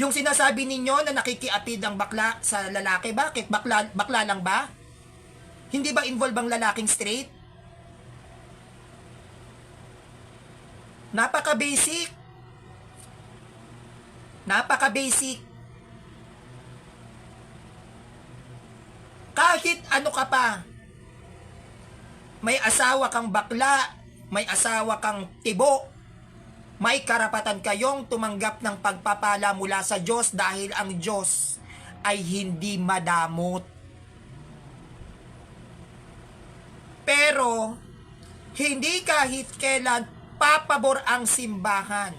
Yung sinasabi ninyo na nakikiapid ang bakla sa lalaki, bakit? Bakla lang ba? Hindi ba involve ang lalaking straight? Napaka-basic. Napaka-basic. Kahit ano ka pa, may asawa kang bakla, may asawa kang tibo, may karapatan kayong tumanggap ng pagpapala mula sa Diyos dahil ang Diyos ay hindi madamot. Pero, hindi kahit kailan papabor ang simbahan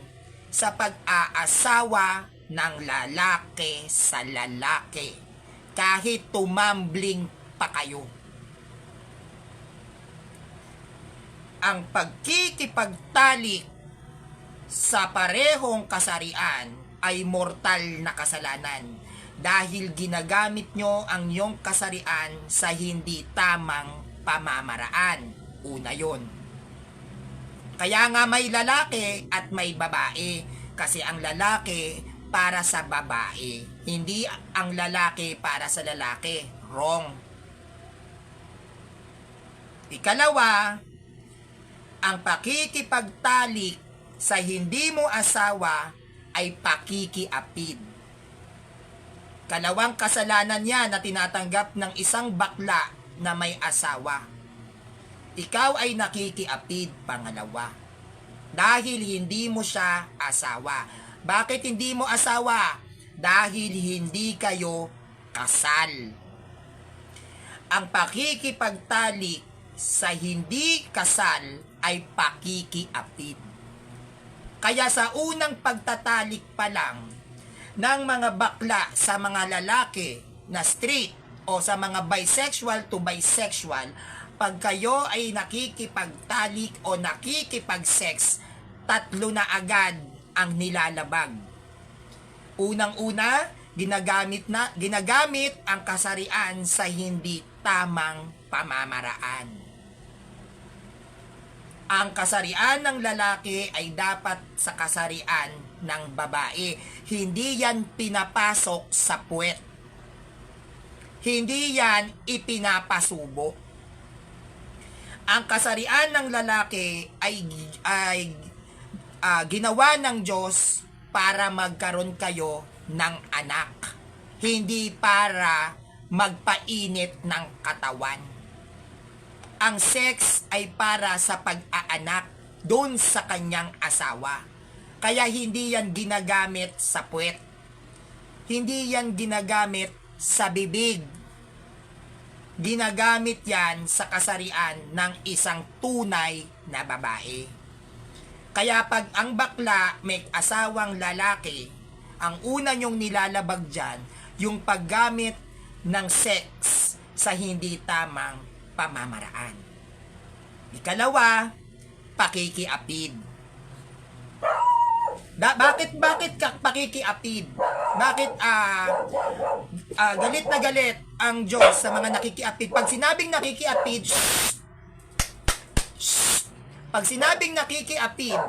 sa pag-aasawa ng lalaki sa lalaki. Kahit tumambling pa kayo. Ang pagkikipagtalik sa parehong kasarian ay mortal na kasalanan. dahil ginagamit nyo ang iyong kasarian sa hindi tamang pamamaraan. Una yun. Kaya nga may lalaki at may babae. Kasi ang lalaki para sa babae. Hindi ang lalaki para sa lalaki. Wrong. Ikalawa, ang pakikipagtalik sa hindi mo asawa ay pakikiapid. Kalawang kasalanan niya na tinatanggap ng isang bakla na may asawa. Ikaw ay nakikiapid, pangalawa. Dahil hindi mo siya asawa. Bakit hindi mo asawa? Dahil hindi kayo kasal. Ang pakikipagtalik sa hindi kasal ay pakikiapid. Kaya sa unang pagtatalik pa lang ng mga bakla sa mga lalaki na straight o sa mga bisexual to bisexual, pag kayo ay nakikipagtalik o nakikipag-sex, tatlo na agad ang nilalabag. Unang-una, ginagamit ang kasarian sa hindi tamang pamamaraan. Ang kasarian ng lalaki ay dapat sa kasarian ng babae. Hindi yan pinapasok sa puwet. Hindi yan ipinapasubo. Ang kasarian ng lalaki ay ginawa ng Diyos para magkaroon kayo ng anak. Hindi para magpainit ng katawan. Ang sex ay para sa pag-aanak doon sa kanyang asawa. Kaya hindi yan ginagamit sa puwet. Hindi yan ginagamit sa bibig. Ginagamit yan sa kasarian ng isang tunay na babae. Kaya pag ang bakla may asawang lalaki, ang una nyong nilalabag dyan, yung paggamit ng sex sa hindi tamang pamamaraan. Ikalawa, pakikiapid. Bakit ka pakikiapid? Bakit galit na galit ang Diyos sa mga nakikiapid? Pag sinabing nakikiapid, pag sinabing nakikiapid,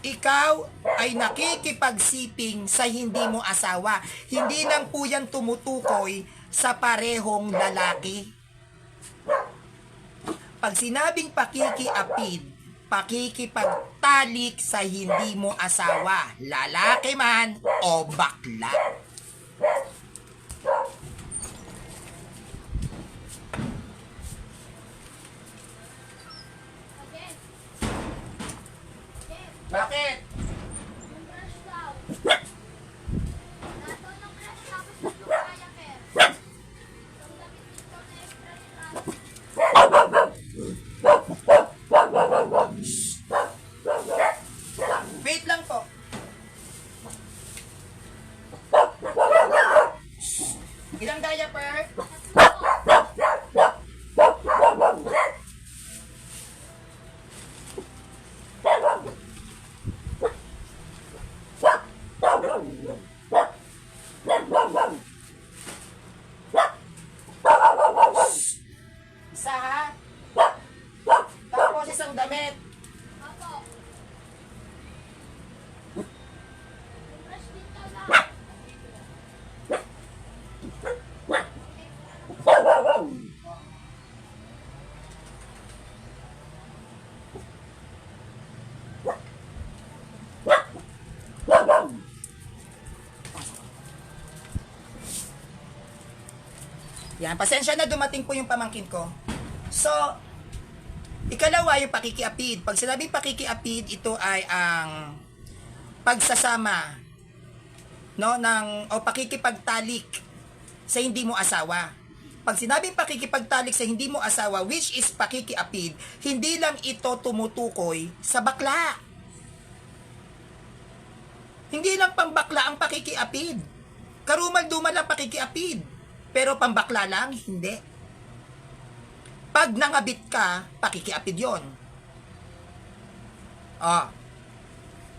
ikaw ay nakikipagsiping sa hindi mo asawa. Hindi lang po yan tumutukoy sa parehong lalaki. Pag sinabing pakikiapid, pakikipagtalik sa hindi mo asawa, lalaki man o bakla. Bakit? Wait lang po. Ilang diaper? Isa ha? Tapos isang damit. Yan, pasensya na dumating po yung pamangkin ko. So, ikalawa yung pakikiapid. Pag sinabing pakikiapid, ito ay ang pagsasama o pakikipagtalik sa hindi mo asawa. Pag sinabing pakikipagtalik sa hindi mo asawa, which is pakikiapid, hindi lang ito tumutukoy sa bakla. Hindi lang pang bakla ang pakikiapid. Karumal-dumal ang pakikiapid. Pero pambakla lang, hindi. Pag nangabit ka, pakikiapid yon.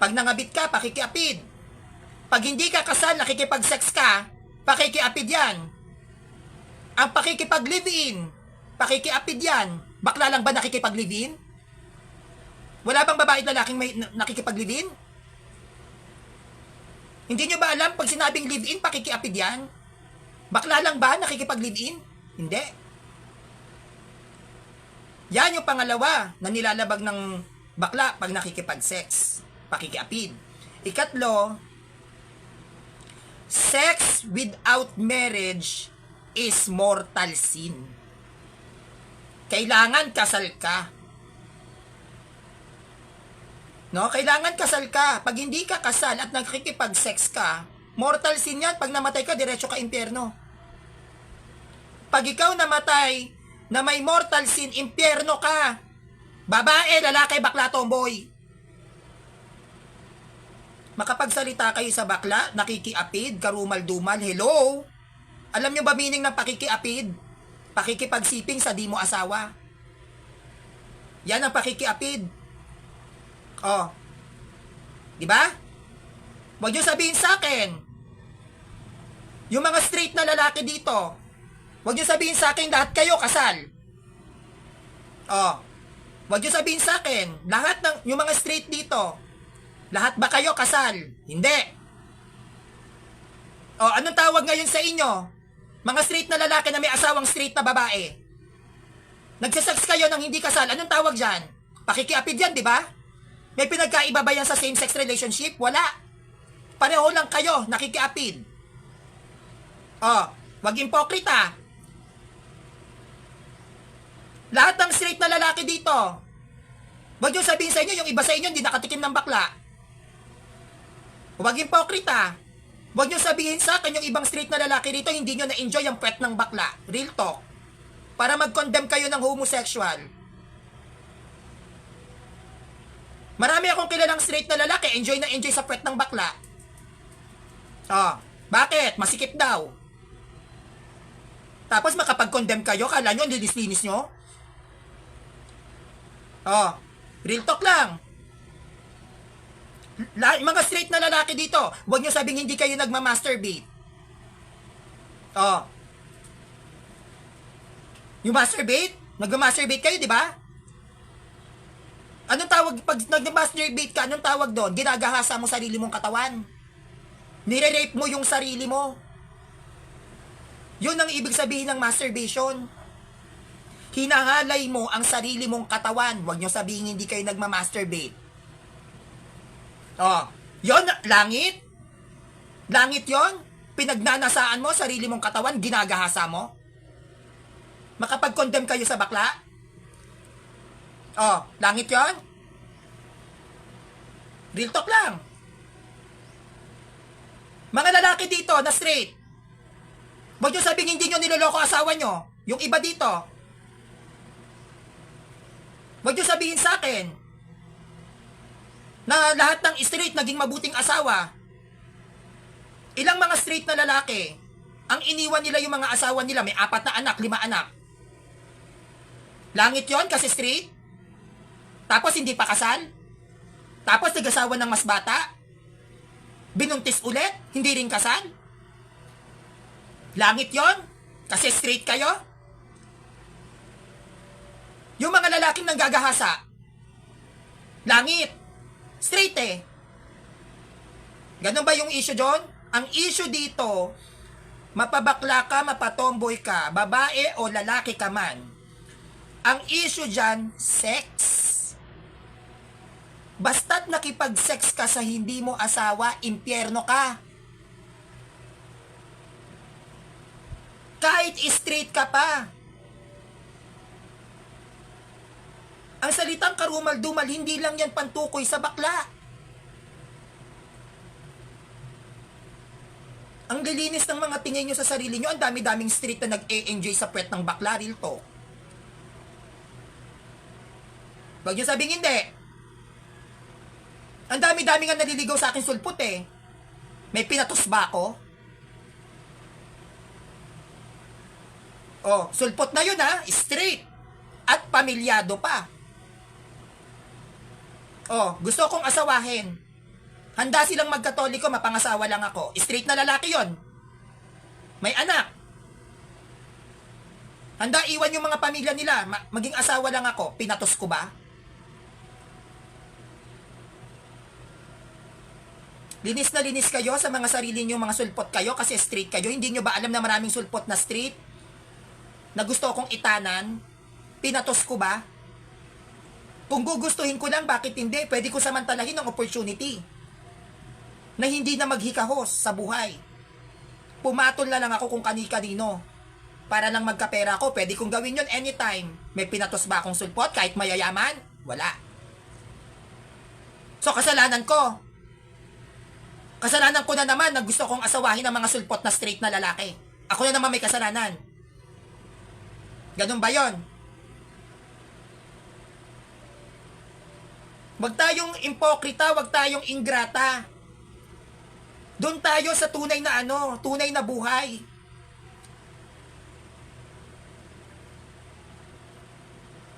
Pag nangabit ka, pakikiapid. Pag hindi ka kasal, nakikipag-sex ka, Pakikiapid yan. Ang pakikipag-live-in, pakikiapid yan. Bakla lang ba nakikipag-live-in? Wala bang babae at lalaking may nakikipag-live-in? Hindi nyo ba alam pag sinabing live-in, pakikiapid yan? Bakla lang ba nakikipag-live-in? Hindi. Yan yung pangalawa na nilalabag ng bakla pag nakikipag-sex. Pakikiapid. Ikatlo, sex without marriage is mortal sin. Kailangan kasal ka. No, kailangan kasal ka. Pag hindi ka kasal at nakikipag-sex ka, mortal sin yan. Pag namatay ka, diretso ka impyerno. Pag ikaw namatay na may mortal sin, impyerno ka. Babae, lalaki, bakla, tomboy. Makapagsalita kayo sa bakla, nakikiapid, karumal-dumal, hello? Alam nyo ba meaning ng pakikiapid? Pakikipagsiping sa di mo asawa. Yan ang pakikiapid. Oh. Di ba? Huwag nyo sabihin sa akin. Yung mga straight na lalaki dito, huwag nyo sabihin sa akin lahat kayo kasal. Oh. Huwag nyo sabihin sa akin, lahat ng, yung mga straight dito, lahat ba kayo kasal? Hindi. Oh, anong tawag ngayon sa inyo? Mga straight na lalaki na may asawang straight na babae. Nagsasex kayo ng hindi kasal, anong tawag dyan? Pakikiapid yan, di ba? May pinagkaiba ba yan sa same-sex relationship? Wala. Pareho lang kayo, nakikiapid. Oh, wag impokrita. Lahat ng straight na lalaki dito, wag yung sabihin sa inyo, yung iba sa inyo hindi nakatikim ng bakla. Wag impokrita. Wag nyo sabihin sa akin yung ibang straight na lalaki dito hindi nyo na-enjoy ang puwet ng bakla. Real talk. Para mag-condemn kayo ng homosexual. Marami akong kilalang straight na lalaki, enjoy na enjoy sa puwet ng bakla. Oh, bakit? Masikip daw. Tapos makapag-condemn kayo, kala nyo, linis-linis nyo? Oh, real talk lang. Mga straight na lalaki dito, huwag nyo sabing hindi kayo nagmamasturbate. Oh. Yung masturbate? Nagmamasturbate kayo, di ba? Anong tawag, pag nagmamasturbate ka, anong tawag doon? Ginagahasa mo sarili mong katawan. Nire-rape mo yung sarili mo. Yun ang ibig sabihin ng masturbation. Hinahalay mo ang sarili mong katawan. Huwag nyo sabihin hindi kayo nagmamasturbate. Oh, yon langit? Langit yon? Pinagnanasaan mo sarili mong katawan, ginagahasa mo? Makapag-condemn kayo sa bakla? Oh, langit yon? Real talk lang. Mga lalaki dito na straight, huwag nyo sabihin hindi nyo niloloko asawa nyo. Yung iba dito, huwag nyo sabihin sa akin na lahat ng straight naging mabuting asawa. Ilang mga straight na lalaki, ang iniwan nila yung mga asawa nila, may 4 na anak, 5 anak. Langit yon kasi straight? Tapos hindi pa kasal? Tapos nag-asawa ng mas bata? Binuntis ulit? Hindi rin kasal? Langit yon kasi straight kayo? Yung mga lalaking nanggagahasa, langit, straight eh. Ganun ba yung issue doon? Ang issue dito, mapabakla ka, mapatomboy ka, babae o lalaki ka man. Ang issue dyan, sex. Basta't nakipag-sex ka sa hindi mo asawa, impyerno ka. Kahit straight ka pa. Ang salitang karumal-dumal, hindi lang yan pantukoy sa bakla. Ang lilinis ng mga tingin nyo sa sarili nyo, ang dami-daming street na nag-e-enjoy sa puwet ng bakla, real talk. Huwag nyo sabing hindi. Ang dami-dami nga naliligaw sa akin sulpot eh. May pinatos ba ako? Oh, sulpot na yun ha, straight. At pamilyado pa. Oh, gusto kong asawahin. Handa silang magkatoliko, mapangasawa lang ako. Straight na lalaki yon. may anak. Handa iwan yung mga pamilya nila, maging asawa lang ako, pinatos ko ba? Linis na linis kayo sa mga sarili nyo, mga sulpot kayo kasi straight kayo. Hindi nyo ba alam na maraming sulpot na straight? Na gusto akong itanan? Pinatos ko ba? Kung gugustuhin ko lang, bakit hindi? Pwede ko samantalahin ng opportunity na hindi na maghikahos sa buhay. Pumatol na lang ako kung kani-kanino para lang magkapera ko. Pwede kong gawin yun anytime. May pinatos ba akong sulpot kahit mayayaman? Wala. So, kasalanan ko. Kasalanan ko na naman na gusto kong asawahin ng mga sulpot na straight na lalaki. Ako na naman may kasalanan. Ganun ba yon? Wag tayong impokrita, wag tayong ingrata. Doon tayo sa tunay na tunay na buhay.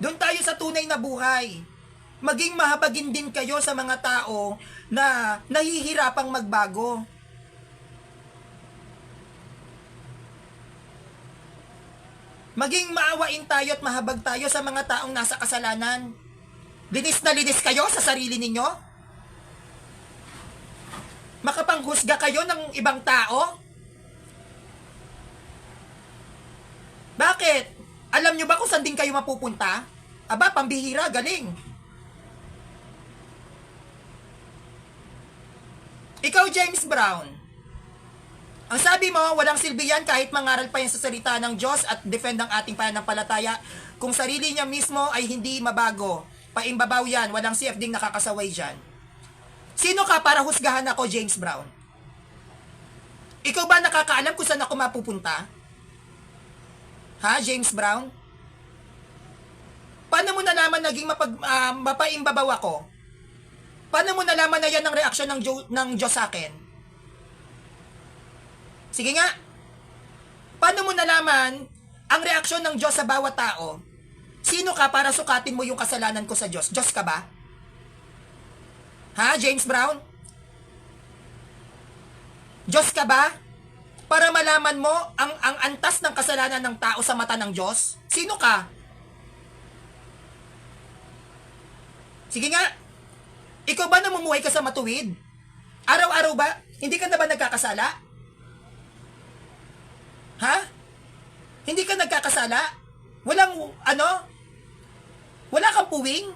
Doon tayo sa tunay na buhay. Maging mahabagin din kayo sa mga tao na nahihirapang magbago. Maging maawain tayo at mahabag tayo sa mga taong nasa kasalanan. Linis na linis kayo sa sarili ninyo? Makapanghusga kayo ng ibang tao? Bakit? Alam nyo ba kung saan din kayo mapupunta? Aba, pambihira, galing. Ikaw, James Brown, ang sabi mo, walang silbi yan kahit mangaral pa yan sa salita ng Diyos at defend ang ating pananampalataya. Kung sarili niya mismo ay hindi mabago, paimbabaw yan, walang CFD nakakasaway dyan. Sino ka para husgahan ako, James Brown? Ikaw ba nakakaalam kung saan ako mapupunta? Ha, James Brown? Paano mo nalaman naging mapaimbabaw ako? Paano mo nalaman na yan ang reaksyon ng Diyos sa akin? Sige nga. Paano mo nalaman ang reaksyon ng Diyos sa bawat tao? Sino ka para sukatin mo yung kasalanan ko sa Diyos? Diyos ka ba? Ha, James Brown? Diyos ka ba? Para malaman mo ang antas ng kasalanan ng tao sa mata ng Diyos? Sino ka? Sige nga. Ikaw ba namumuhay ka sa matuwid? Araw-araw ba? Hindi ka na ba nagkakasala? Ha? Hindi ka nagkakasala? Wala kang puwing?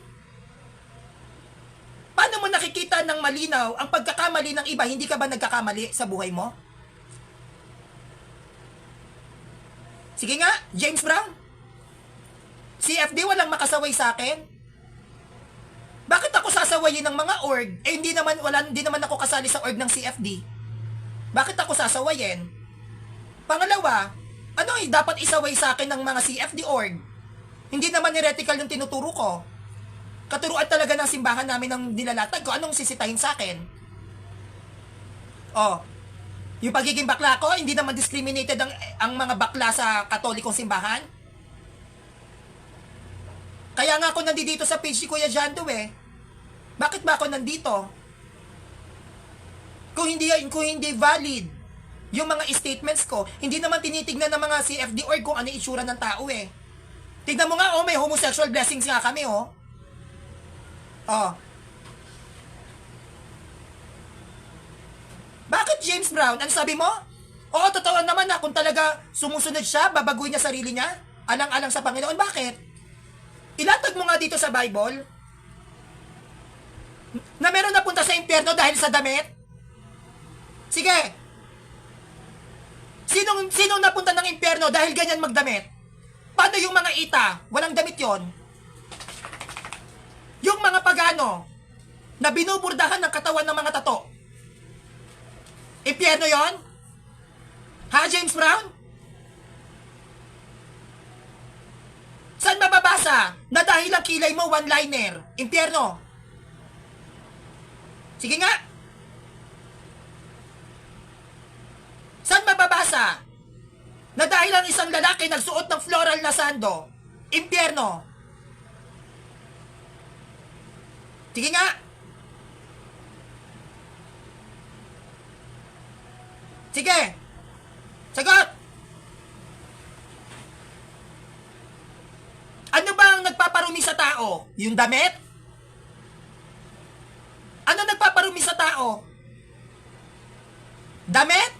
Paano mo nakikita ng malinaw ang pagkakamali ng iba, hindi ka ba nagkakamali sa buhay mo? Sige nga, James Brown. CFD walang makasaway sa akin. Bakit ako sasawayin ng mga org? Hindi naman ako kasali sa org ng CFD. Bakit ako sasawayin? Pangalawa, dapat isaway sa akin ng mga CFD org? Hindi naman heretical yung tinuturo ko. Katuruan talaga ng simbahan namin ng nilalatag ko. Anong sisitahin sa akin? Yung pagiging bakla ko, hindi naman discriminated ang mga bakla sa katolikong simbahan? Kaya nga ako nandito sa page ni Kuya Jando Bakit ba ako nandito? Kung hindi valid yung mga statements ko, hindi naman tinitignan ng mga CFD org kung ano itsura ng tao Tignan mo nga, may homosexual blessings nga kami Bakit, James Brown? Ano sabi mo? Oo, totoo naman na kung talaga sumusunod siya, babaguhin niya sarili niya, alang-alang sa Panginoon. Bakit? Ilatag mo nga dito sa Bible na meron napunta sa impyerno dahil sa damit? Sige. Sinong napunta ng impyerno dahil ganyan magdamit? Paano yung mga ita? Walang damit yon. Yung mga pagano na binuburdahan ng katawan ng mga tato. Impyerno yon? Ha, James Brown? Saan mababasa na dahil ang kilay mo one-liner? Impyerno. Sige nga. Saan mababasa na dahil ang isang lalaki nagsuot ng floral na sando? Impyerno. Sige nga. Sige. Sagot. tao? Yung damit? Ano nagpaparumi sa tao? Damit?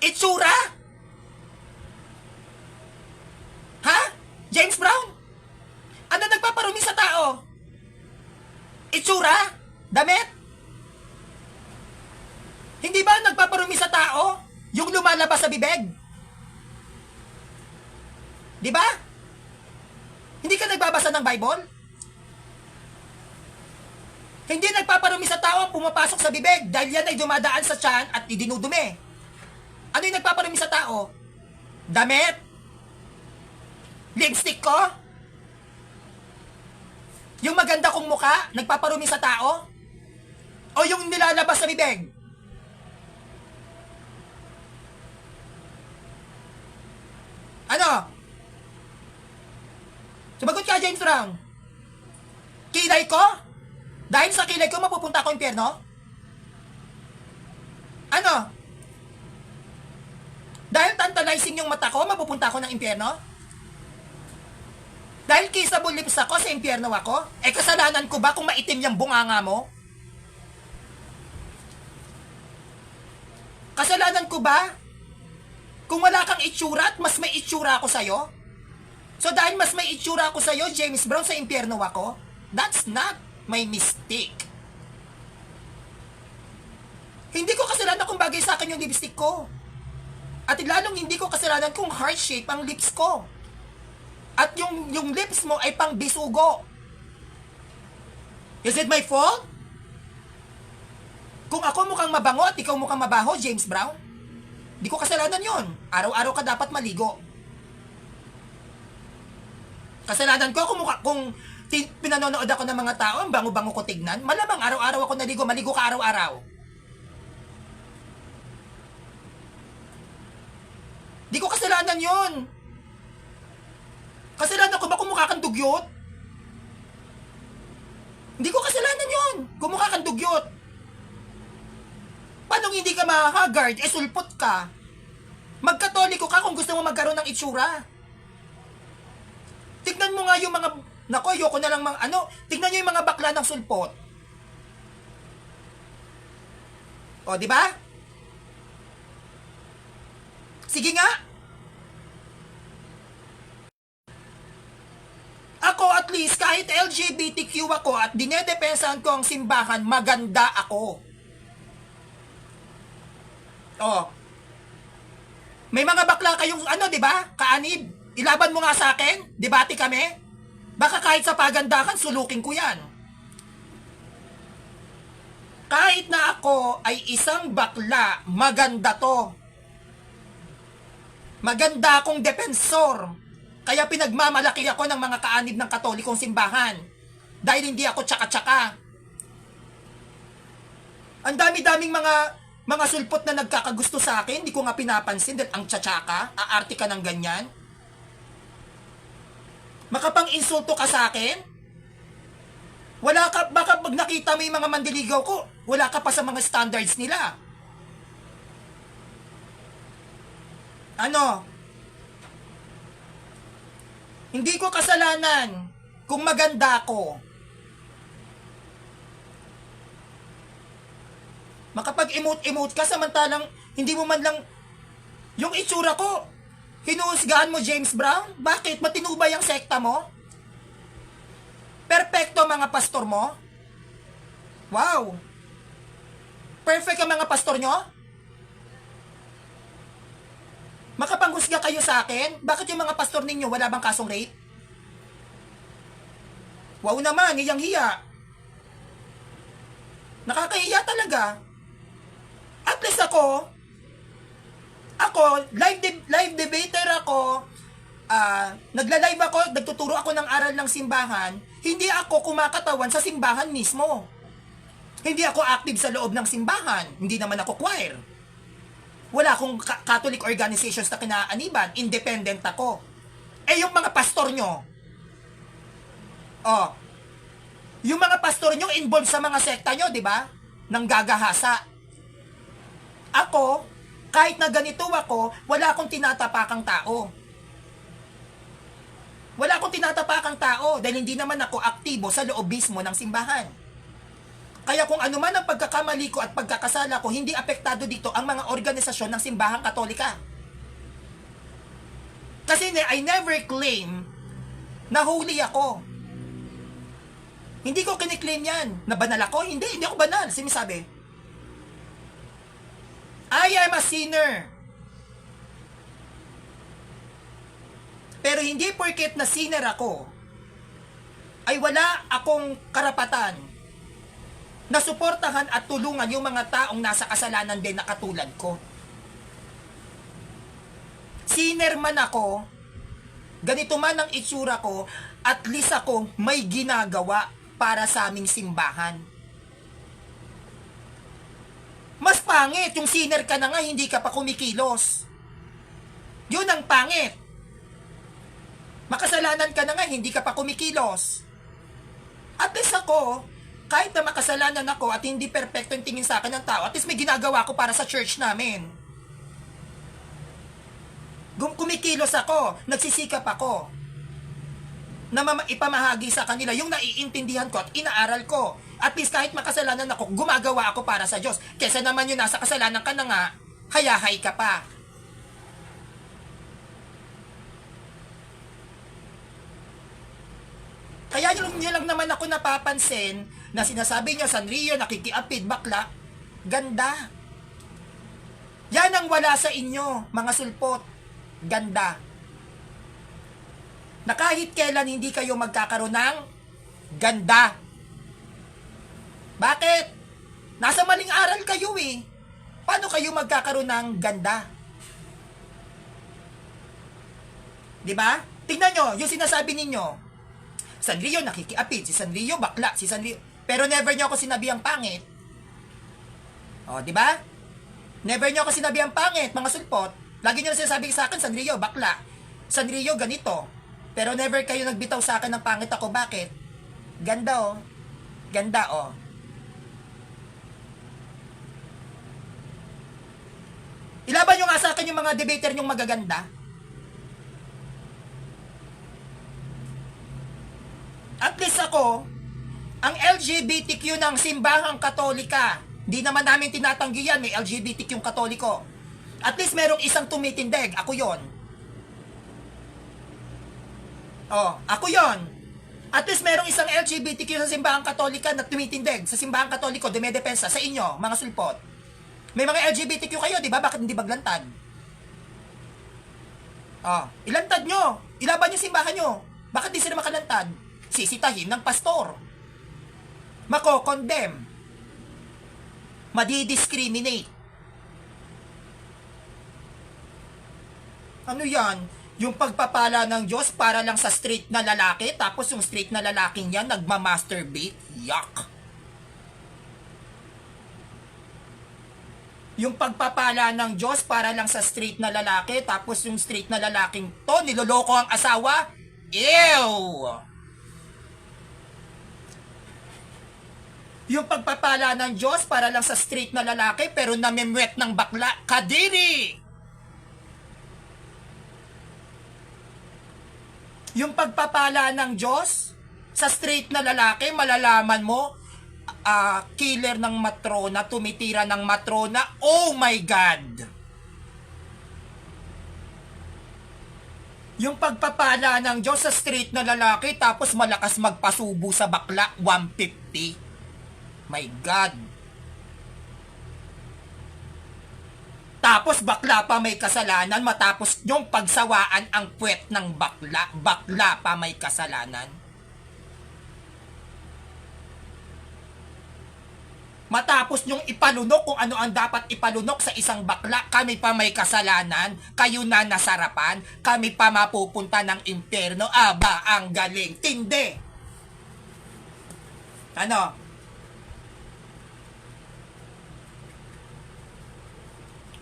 Itsura? Ha? James Brown? Ano nagpaparumi sa tao? Itsura? Damit? Hindi ba nagpaparumi sa tao yung lumalabas sa bibig? Di ba? Hindi ka nagbabasa ng Bible? Hindi nagpaparumi sa tao ang pumapasok sa bibig dahil yan ay dumadaan sa tiyan at idinudumi. Ano yung nagpaparumi sa tao? Damit? Lipstick ko? Yung maganda kong muka, nagpaparumi sa tao? O yung nilalabas sa bibig? Ano? Sumagot ka, James Brown. Kilay ko? Dahil sa kilay ko, mapupunta ako impyerno? Ano? Dahil tantalizing yung mata ko, mapupunta ako ng impyerno? Dahil kissable lips ako, sa impyerno ako? Eh, kasalanan ko ba kung maitim yung bunganga mo? Kasalanan ko ba kung wala kang itsura at mas may itsura ako sa'yo? So dahil mas may itsura ako sa'yo, James Brown, sa impyerno ako? That's not my mistake. Hindi ko kasalanan kung bagay sa akin yung lipstick ko. At lalong hindi ko kasalanan kung heart shape ang lips ko. At yung lips mo ay pang bisugo. Is it my fault? Kung ako mukhang mabango at ikaw mukhang mabaho, James Brown, di ko kasalanan yon. Araw-araw ka dapat maligo. Kasalanan ko kung pinanonood ako ng mga tao, ang bango-bango ko tignan, malamang araw-araw ako naligo, maligo ka araw-araw. Di ko kasalanan yon. Kasalanan ko ba kung mukha kang dugyot? Hindi ko kasalanan yon. Kung mukha kang dugyot. Paano hindi ka makakagard? Eh, sulpot ka. Magkatoliko ka kung gusto mo magkaroon ng itsura. Tignan mo nga yung mga... Nako, ayoko na lang tignan nyo yung mga bakla ng sulpot. O, di ba? Sige nga. Ako at least, kahit LGBTQ ako at dinedepensahan ko ang simbahan, maganda ako. O. May mga bakla kayong di ba? Kaanib. Ilaban mo nga sa akin. Debate kami. Baka kahit sa pagandahan, sulukin ko yan. Kahit na ako ay isang bakla, maganda to. Maganda akong depensor. Kaya pinagmamalaki ako ng mga kaanib ng katolikong simbahan. Dahil hindi ako tsaka-tsaka. Ang dami-daming mga sulpot na nagkakagusto sa akin, hindi ko nga pinapansin dahil ang tsatsaka, aarte ka ng ganyan. Makapang-insulto ka sa akin? Wala ka, baka pag nakita mo yung mga mandiligaw ko, wala ka pa sa mga standards nila. Ano? Hindi ko kasalanan kung maganda ako. Makapag-emote-emote ka samantalang hindi mo man lang yung itsura ko. Hinuhusgahan mo, James Brown? Bakit? Matinubay ang sekta mo? Perfecto mga pastor mo? Wow! Perfect ang mga pastor nyo? Makapanghusga kayo sa akin? Bakit yung mga pastor ninyo wala bang kasong rape? Wow naman, hiyang-hiya. Nakakahiya talaga. At least ako, live debater ako, nagla-live ako, nagtuturo ako ng aral ng simbahan, hindi ako kumakatawan sa simbahan mismo. Hindi ako active sa loob ng simbahan. Hindi naman ako choir. Wala akong Catholic organizations na kinaaniban. Independent ako. Eh, yung mga pastor nyo, yung mga pastor nyo involved sa mga sekta nyo, di ba? Nang gagahasa. Ako, kahit na ganito ako, wala akong tinatapakang tao. Wala akong tinatapakang tao dahil hindi naman ako aktibo sa loob mismo ng simbahan. Kaya kung ano man ang pagkakamali ko at pagkakasala ko, hindi apektado dito ang mga organisasyon ng simbahang Katolika. Kasi I never claim na holy ako. Hindi ko kiniklaim yan. Na banal ako? Hindi ako banal. Sinasabi, I am a sinner. Pero hindi porket na sinner ako, ay wala akong karapatan na suportahan at tulungan yung mga taong nasa kasalanan din na katulad ko. Sinner man ako, ganito man ang itsura ko, at least ako may ginagawa para sa aming simbahan. Mas pangit yung sinner ka na nga, hindi ka pa kumikilos. Yun ang pangit. Makasalanan ka na nga, hindi ka pa kumikilos. At least ako, kahit na makasalanan ako at hindi perfecto yung tingin sa akin ng tao, at least may ginagawa ko para sa church namin. Kumikilos ako, nagsisikap ako na ipamahagi sa kanila yung naiintindihan ko at inaaral ko. At least kahit makasalanan ako, gumagawa ako para sa Diyos. Kesa naman yung nasa kasalanan ka na nga, hayahay ka pa. Kaya yun lang naman ako napapansin na sinasabi nyo, Sanrio, nakikiapid, bakla. Ganda. Yan ang wala sa inyo, mga sulpot. Ganda. Na kahit kailan hindi kayo magkakaroon ng ganda. Bakit? Nasa maling aral kayo eh. Paano kayo magkakaroon ng ganda? Diba? Tingnan nyo, yung sinasabi ninyo, Sanrio nakikiapid, si Sanrio bakla, si Sanrio. Pero never nyo ako sinabi ang pangit. O, di ba? Never nyo ako sinabi ang pangit, mga sulpot. Lagi nyo na sinasabi sa akin, Sanrio bakla, Sanrio ganito. Pero never kayo nagbitaw sa akin ng pangit ako. Bakit? Ganda oh. Ganda oh. Ilaban nyo nga sa akin yung mga debater nyong magaganda. At least ako, ang LGBTQ ng simbahang Katolika, di naman namin tinatanggi yan, may LGBTQ yung Katoliko. At least merong isang tumitindig, ako yon. Oh, ako yon. At least merong isang LGBTQ sa simbahang Katolika na tumitindig, sa simbahang Katoliko, dumedepensa sa inyo, mga sulpot. May mga LGBTQ kayo, di ba? Bakit hindi baglantad? Oh, ilantad nyo. Ilaban nyo simbahan nyo. Bakit di sila makalantad? Sisitahin ng pastor. Mako-condemn. Madi-discriminate. Ano yan? Yung pagpapala ng Diyos para lang sa straight na lalaki, tapos yung straight na lalaking yan nagmamasturbate? Yuck! Yung pagpapala ng Diyos para lang sa straight na lalaki, tapos yung straight na lalaking to, niloloko ang asawa? Ew! Yung pagpapala ng Diyos para lang sa straight na lalaki, pero namimwet ng bakla, kadiri! Yung pagpapala ng Diyos sa straight na lalaki, malalaman mo, killer ng matrona, tumitira ng matrona, oh my God! Yung pagpapala ng Diyos sa straight na lalaki, tapos malakas magpasubo sa bakla, 150. My God! Tapos bakla pa may kasalanan, matapos yung pagsawaan ang puwet ng bakla, bakla pa may kasalanan. Matapos nyong ipalunok kung ano ang dapat ipalunok sa isang bakla, kami pa may kasalanan, kayo na nasarapan, kami pa mapupunta ng impyerno, aba, ang galing, tindi! Ano?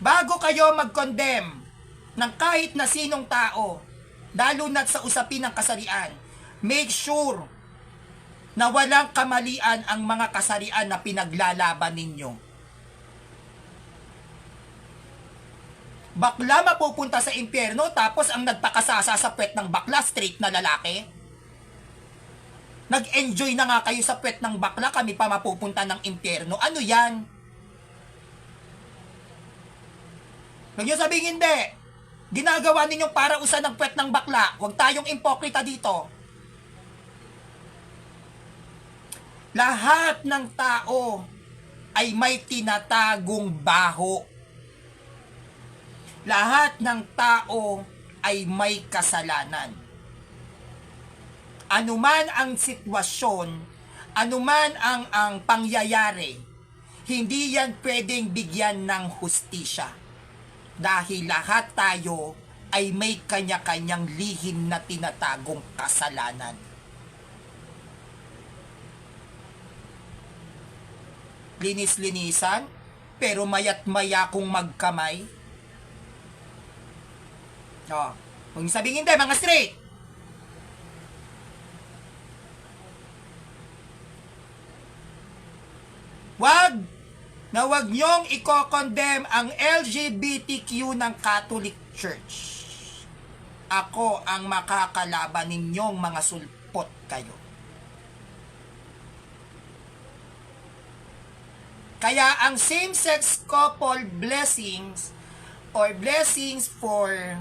Bago kayo mag-condemn ng kahit na sinong tao, lalo na sa usapin ng kasarian, make sure na walang kamalian ang mga kasarian na pinaglalaban ninyo. Bakla mapupunta sa impyerno tapos ang nagpakasasa sa puwet ng bakla, straight na lalaki? Nag-enjoy na nga kayo sa puwet ng bakla, kami pa mapupunta ng impyerno. Ano yan? Huwag niyo sabihin hindi. Ginagawa ninyong para usan ng puwet ng bakla. Huwag tayong impokrita dito. Lahat ng tao ay may tinatagong baho. Lahat ng tao ay may kasalanan. Anuman ang sitwasyon, anuman ang pangyayari, hindi yan pwedeng bigyan ng hustisya. Dahil lahat tayo ay may kanya-kanyang lihim na tinatagong kasalanan. Linis-linisan, pero mayat-maya kung magkamay. Kung sabihin hindi, mga straight. Wag niyong i-condemn ang LGBTQ ng Catholic Church. Ako ang makakalaban ninyong mga sulpot kayo. Kaya ang same-sex couple blessings or blessings for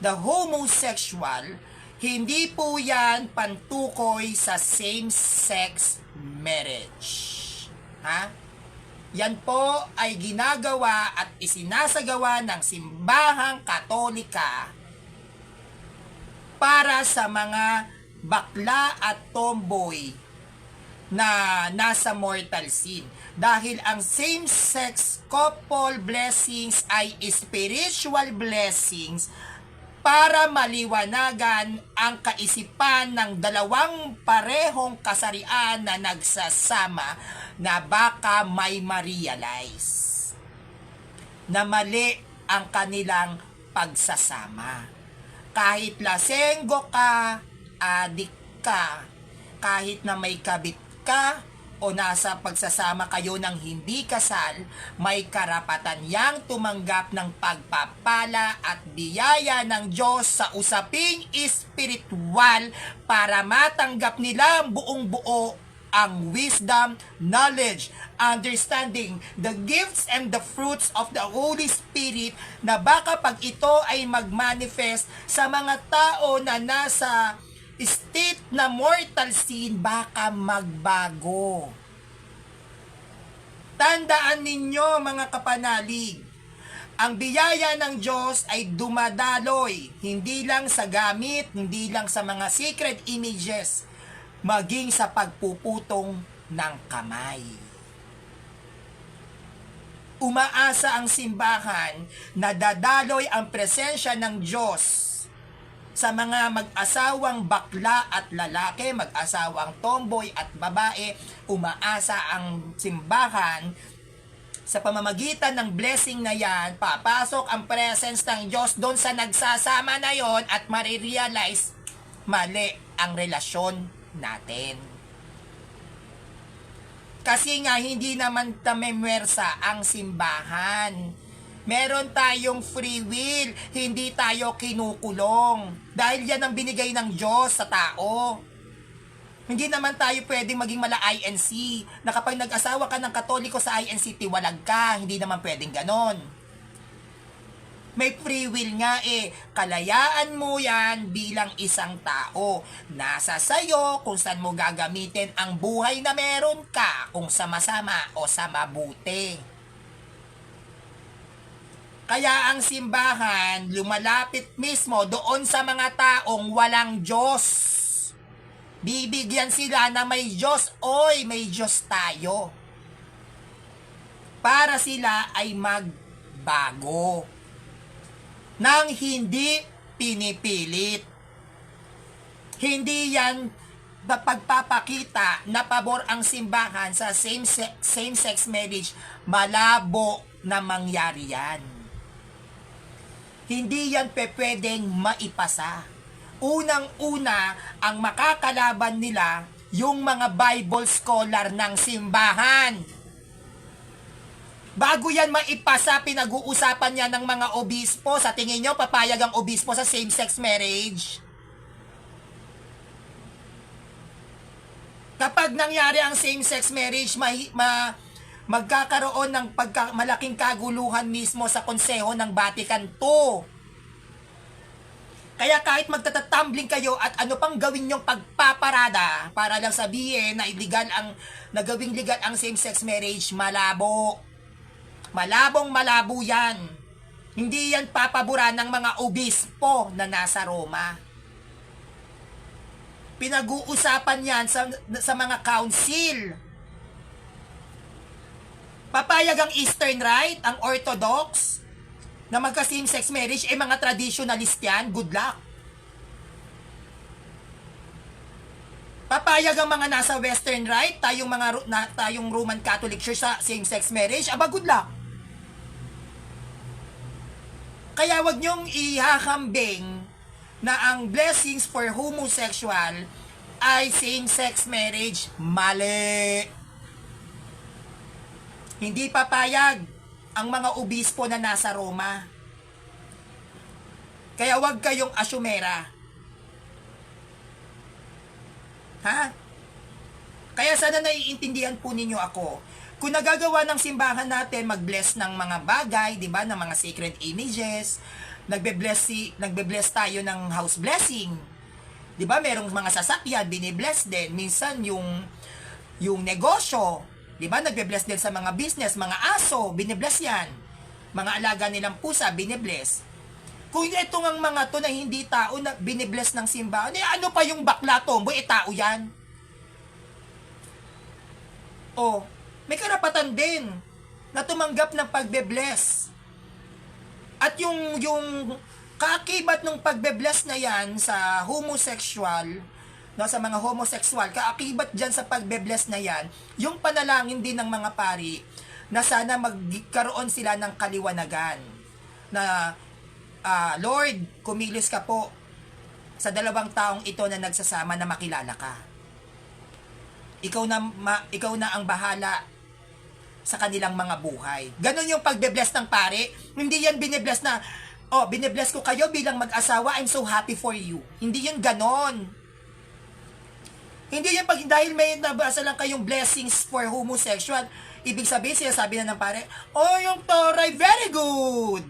the homosexual, hindi po yan pantukoy sa same-sex marriage. Ha? Yan po ay ginagawa at isinasagawa ng simbahang Katolika para sa mga bakla at tomboy na nasa mortal sin. Dahil ang same-sex couple blessings ay spiritual blessings para maliwanagan ang kaisipan ng dalawang parehong kasarian na nagsasama na baka may ma-realize na mali ang kanilang pagsasama. Kahit lasenggo ka, adik ka, kahit na may kabit ka, o nasa pagsasama kayo ng hindi kasal, may karapatan yang tumanggap ng pagpapala at biyaya ng Diyos sa usaping espiritual para matanggap nila buong buo ang wisdom, knowledge, understanding, the gifts and the fruits of the Holy Spirit na baka pag ito ay magmanifest sa mga tao na nasa state na mortal sin, baka magbago. Tandaan ninyo mga kapanalig, ang biyaya ng Diyos ay dumadaloy, hindi lang sa gamit, hindi lang sa mga sacred images, maging sa pagpuputong ng kamay. Umaasa ang simbahan na dadaloy ang presensya ng Diyos sa mga mag-asawang bakla at lalaki, mag-asawang tomboy at babae. Umaasa ang simbahan sa pamamagitan ng blessing na yan, papasok ang presence ng Diyos doon sa nagsasama na yon at marirealize mali ang relasyon natin. Kasi nga hindi naman tamemwersa ang simbahan. Meron tayong free will, hindi tayo kinukulong. Dahil yan ang binigay ng Diyos sa tao. Hindi naman tayo pwedeng maging mala INC, na kapag nag-asawa ka ng Katoliko sa INC, tiwalag ka. Hindi naman pwedeng ganon. May free will nga kalayaan mo yan bilang isang tao. Nasa sayo kung saan mo gagamitin ang buhay na meron ka, kung sa masama o sa mabuti. Kaya ang simbahan lumalapit mismo doon sa mga taong walang Diyos. Bibigyan sila na may Diyos, oy, may Diyos tayo. Para sila ay magbago. Nang hindi pinipilit. Hindi yan pagpapakita na pabor ang simbahan sa same-sex marriage. Malabo na mangyari yan. Hindi yan pwedeng maipasa. Unang-una, ang makakalaban nila, yung mga Bible scholar ng simbahan. Bago yan maipasa, pinag-uusapan niya ng mga obispo. Sa tingin nyo, papayag ang obispo sa same-sex marriage? Kapag nangyari ang same-sex marriage, magkakaroon ng malaking kaguluhan mismo sa konseho ng Vatican II. Kaya kahit magtatatumbling kayo at ano pang gawin nyong pagpaparada para lang sabihin na nagawing legal ang same-sex marriage, malabo. Malabong malabo yan. Hindi yan papaboran ng mga obispo na nasa Roma. Pinag-uusapan yan sa mga council. Papayag ang Eastern Rite, ang Orthodox, na magka-same-sex marriage, mga traditionalist yan, good luck. Papayag ang mga nasa Western Rite, tayong Roman Catholic Church sa same-sex marriage, good luck. Kaya wag niyong ihahambing na ang blessings for homosexual ay same-sex marriage. Mali. Hindi papayag ang mga obispo na nasa Roma. Kaya wag kayong asyumera. Ha? Kaya sana naiintindihan po ninyo ako. Kung nagagawa ng simbahan natin mag-bless ng mga bagay, 'di ba, ng mga sacred images, nagbe-bless tayo ng house blessing. 'Di ba? Merong mga sasakyan bini-bless din. Minsan yung negosyo, 'di ba? Nagbe-bless din sa mga business, mga aso, bini-bless 'yan. Mga alaga nilang pusa, bini-bless. Kung ito ng mga to na hindi tao na bini-bless ng simbahan, ano pa yung bakla tomboy, tao 'yan. Oh, may karapatan din na tumanggap ng pagbe-bless. At yung kaakibat ng pagbe-bless na yan sa homosexual, no, sa mga homosexual, kaakibat dyan sa pagbe-bless na yan, yung panalangin din ng mga pari na sana magkaroon sila ng kaliwanagan. Na, Lord, kumilos ka po sa 2 taong ito na nagsasama na makilala ka. Ikaw na ang bahala sa kanilang mga buhay. Ganon yung pagbe-bless ng pare. Hindi yan bine-bless na, bine-bless ko kayo bilang mag-asawa, I'm so happy for you. Hindi yun ganon. Hindi yan dahil may nabasa lang kayong blessings for homosexual, ibig sabihin, sinasabi na ng pare, yung toray, very good.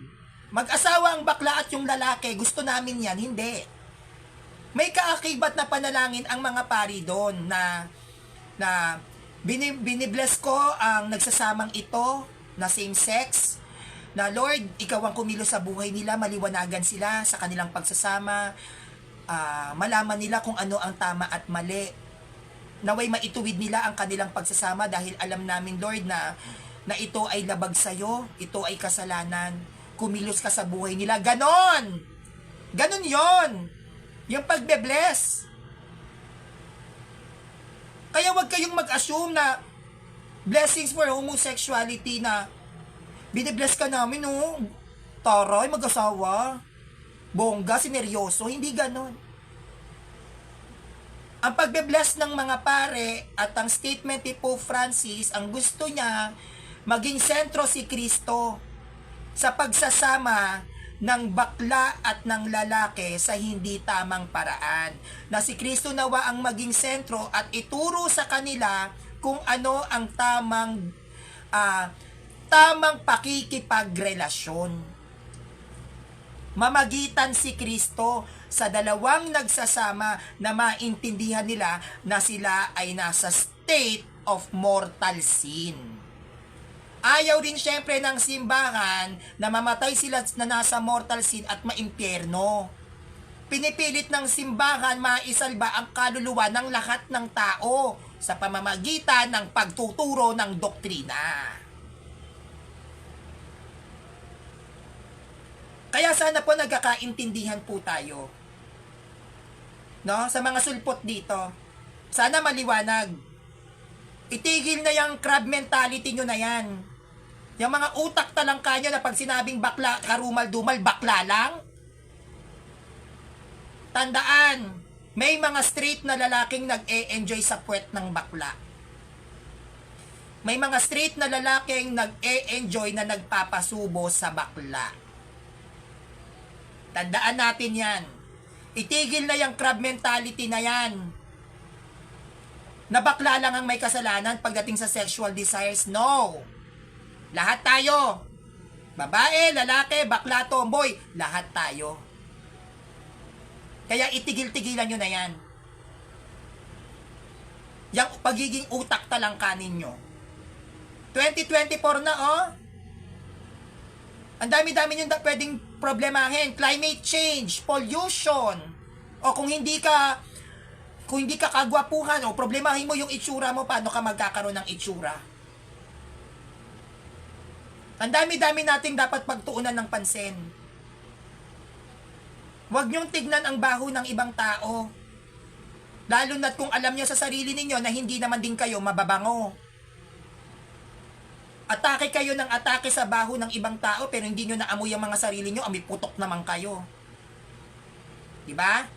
Mag-asawa ang bakla at yung lalaki, gusto namin yan. Hindi. May kaakibat na panalangin ang mga pari doon na binibless ko ang nagsasamang ito na same sex, na Lord, ikaw ang kumilos sa buhay nila, maliwanagan sila sa kanilang pagsasama, malaman nila kung ano ang tama at mali, naway maituwid nila ang kanilang pagsasama dahil alam namin, Lord, na ito ay labag sa'yo, ito ay kasalanan, kumilos ka sa buhay nila. Ganon yon yung pagbe-bless. Kaya wag kayong mag-assume na blessings for homosexuality na binibless ka namin, taray, mag-asawa, bongga, sineryoso, hindi ganon. Ang pagbe-bless ng mga pare at ang statement ni Pope Francis, ang gusto niya, maging sentro si Kristo sa pagsasama ng bakla at ng lalaki sa hindi tamang paraan. Na si Kristo nawa ang maging sentro at ituro sa kanila kung ano ang tamang pakikipagrelasyon. Mamagitan si Kristo sa 2 nagsasama na maintindihan nila na sila ay nasa state of mortal sin. Ayaw din syempre ng simbahan na mamatay sila na nasa mortal sin at maimpyerno. Pinipilit ng simbahan maisalba ang kaluluwa ng lahat ng tao sa pamamagitan ng pagtuturo ng doktrina. Kaya sana po nagkakaintindihan po tayo. No? Sa mga sulpot dito, sana maliwanag. Itigil na yung crab mentality nyo na yan. Yung mga utak talangka nyo na pag sinabing bakla, karumal-dumal, bakla lang. Tandaan, may mga straight na lalaking nag-e-enjoy sa puwet ng bakla. May mga straight na lalaking nag-e-enjoy na nagpapasubo sa bakla. Tandaan natin yan. Itigil na yung crab mentality na yan. Na bakla lang ang may kasalanan pagdating sa sexual desires. No. Lahat tayo. Babae, lalaki, bakla, tomboy. Lahat tayo. Kaya itigil-tigilan nyo na yan. Yang pagiging utak talangkanin nyo. 2024 na, oh. Ang dami-dami nyo pwedeng problemahin. Climate change, pollution. O kung hindi ka kagwapuhan, o problemahin mo yung itsura mo, paano ka magkakaroon ng itsura? Ang dami-dami nating dapat pagtuunan ng pansin. Huwag nyong tignan ang baho ng ibang tao. Lalo na't kung alam nyo sa sarili ninyo na hindi naman din kayo mababango. Atake kayo ng atake sa baho ng ibang tao pero hindi nyo naamoy ang mga sarili nyo, amoy putok naman kayo. Diba?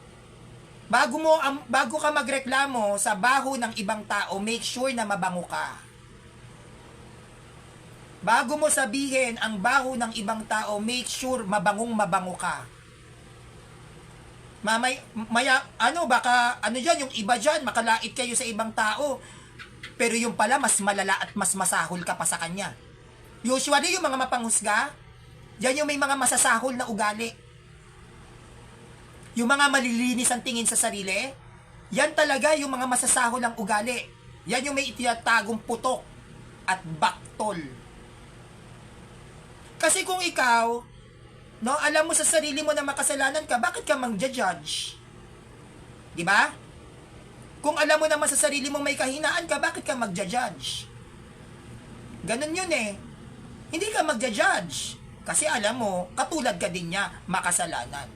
Bago ka magreklamo sa baho ng ibang tao, make sure na mabango ka. Bago mo sabihin ang baho ng ibang tao, make sure mabango ka. Baka yung iba dyan, makalait kayo sa ibang tao, pero yung pala, mas malala at mas masahol ka pa sa kanya. Usually, yung mga mapanghusga, yan yung may mga masasahol na ugali. Yung mga malilinis ang tingin sa sarili, yan talaga yung mga masasahol ang ugali. Yan yung may itinatagong putok at baktol. Kasi kung ikaw, no, alam mo sa sarili mo na makasalanan ka, bakit ka mang-judge? Diba? Kung alam mo naman sa sarili mo may kahinaan ka, bakit ka mag-judge? Ganun yun eh. Hindi ka mag-judge. Kasi alam mo, katulad ka din niya, makasalanan.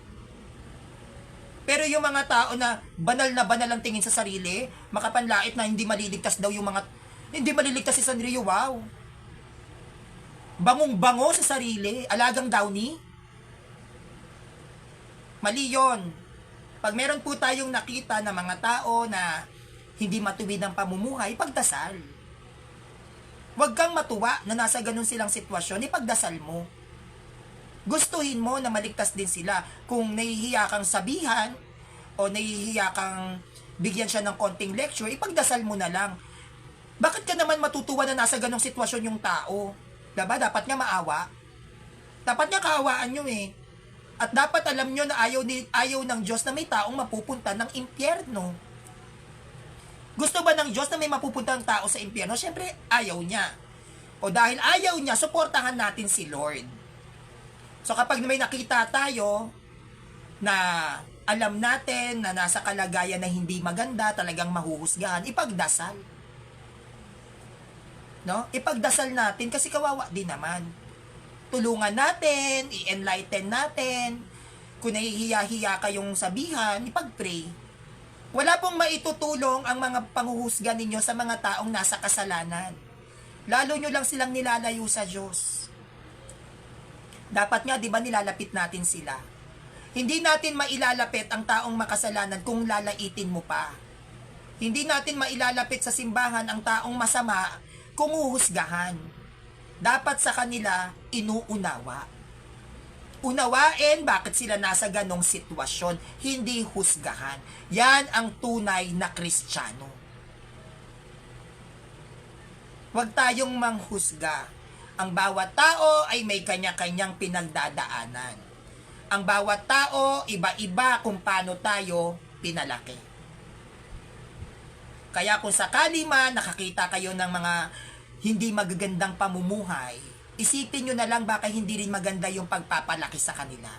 Pero yung mga tao na banal ang tingin sa sarili, makapanlait na hindi maliligtas daw yung mga, hindi maliligtas si Sanrio, wow. Bangong-bango sa sarili, alagang downy. Mali yun. Pag meron po tayong nakita na mga tao na hindi matuwid ang pamumuhay, pagdasal. Huwag kang matuwa na nasa ganun silang sitwasyon, ipagdasal mo. Gustuhin mo na maligtas din sila. Kung nahihiya kang sabihan o nahihiya kang bigyan siya ng konting lecture, ipagdasal mo na lang. Bakit ka naman matutuwa na nasa ganung sitwasyon yung tao? Diba? Dapat niya maawa. Dapat niya kaawaan nyo eh. At dapat alam nyo na ayaw ng Diyos na may taong mapupunta ng impyerno. Gusto ba ng Diyos na may mapupunta ng tao sa impyerno? Siyempre, ayaw niya. O dahil ayaw niya, suportahan natin si Lord. So kapag may nakita tayo na alam natin na nasa kalagayan na hindi maganda, talagang mahuhusgahan, ipagdasal. No? Ipagdasal natin kasi kawawa din naman. Tulungan natin, i-enlighten natin. Kung nahihiya-hiya kayong sabihan, ipag-pray. Wala pong maitutulong ang mga panghuhusga ninyo sa mga taong nasa kasalanan. Lalo nyo lang silang nilalayo sa Diyos. Dapat nga, di ba, nilalapit natin sila. Hindi natin mailalapit ang taong makasalanan kung lalaitin mo pa. Hindi natin mailalapit sa simbahan ang taong masama kung uhusgahan. Dapat sa kanila inuunawa. Unawain bakit sila nasa ganong sitwasyon, hindi husgahan. Yan ang tunay na Kristiyano. Huwag tayong manghusga. Ang bawat tao ay may kanya-kanyang pinagdadaanan. Ang bawat tao, iba-iba kung paano tayo pinalaki. Kaya kung sakali man nakakita kayo ng mga hindi magagandang pamumuhay, isipin nyo na lang baka hindi rin maganda yung pagpapalaki sa kanila.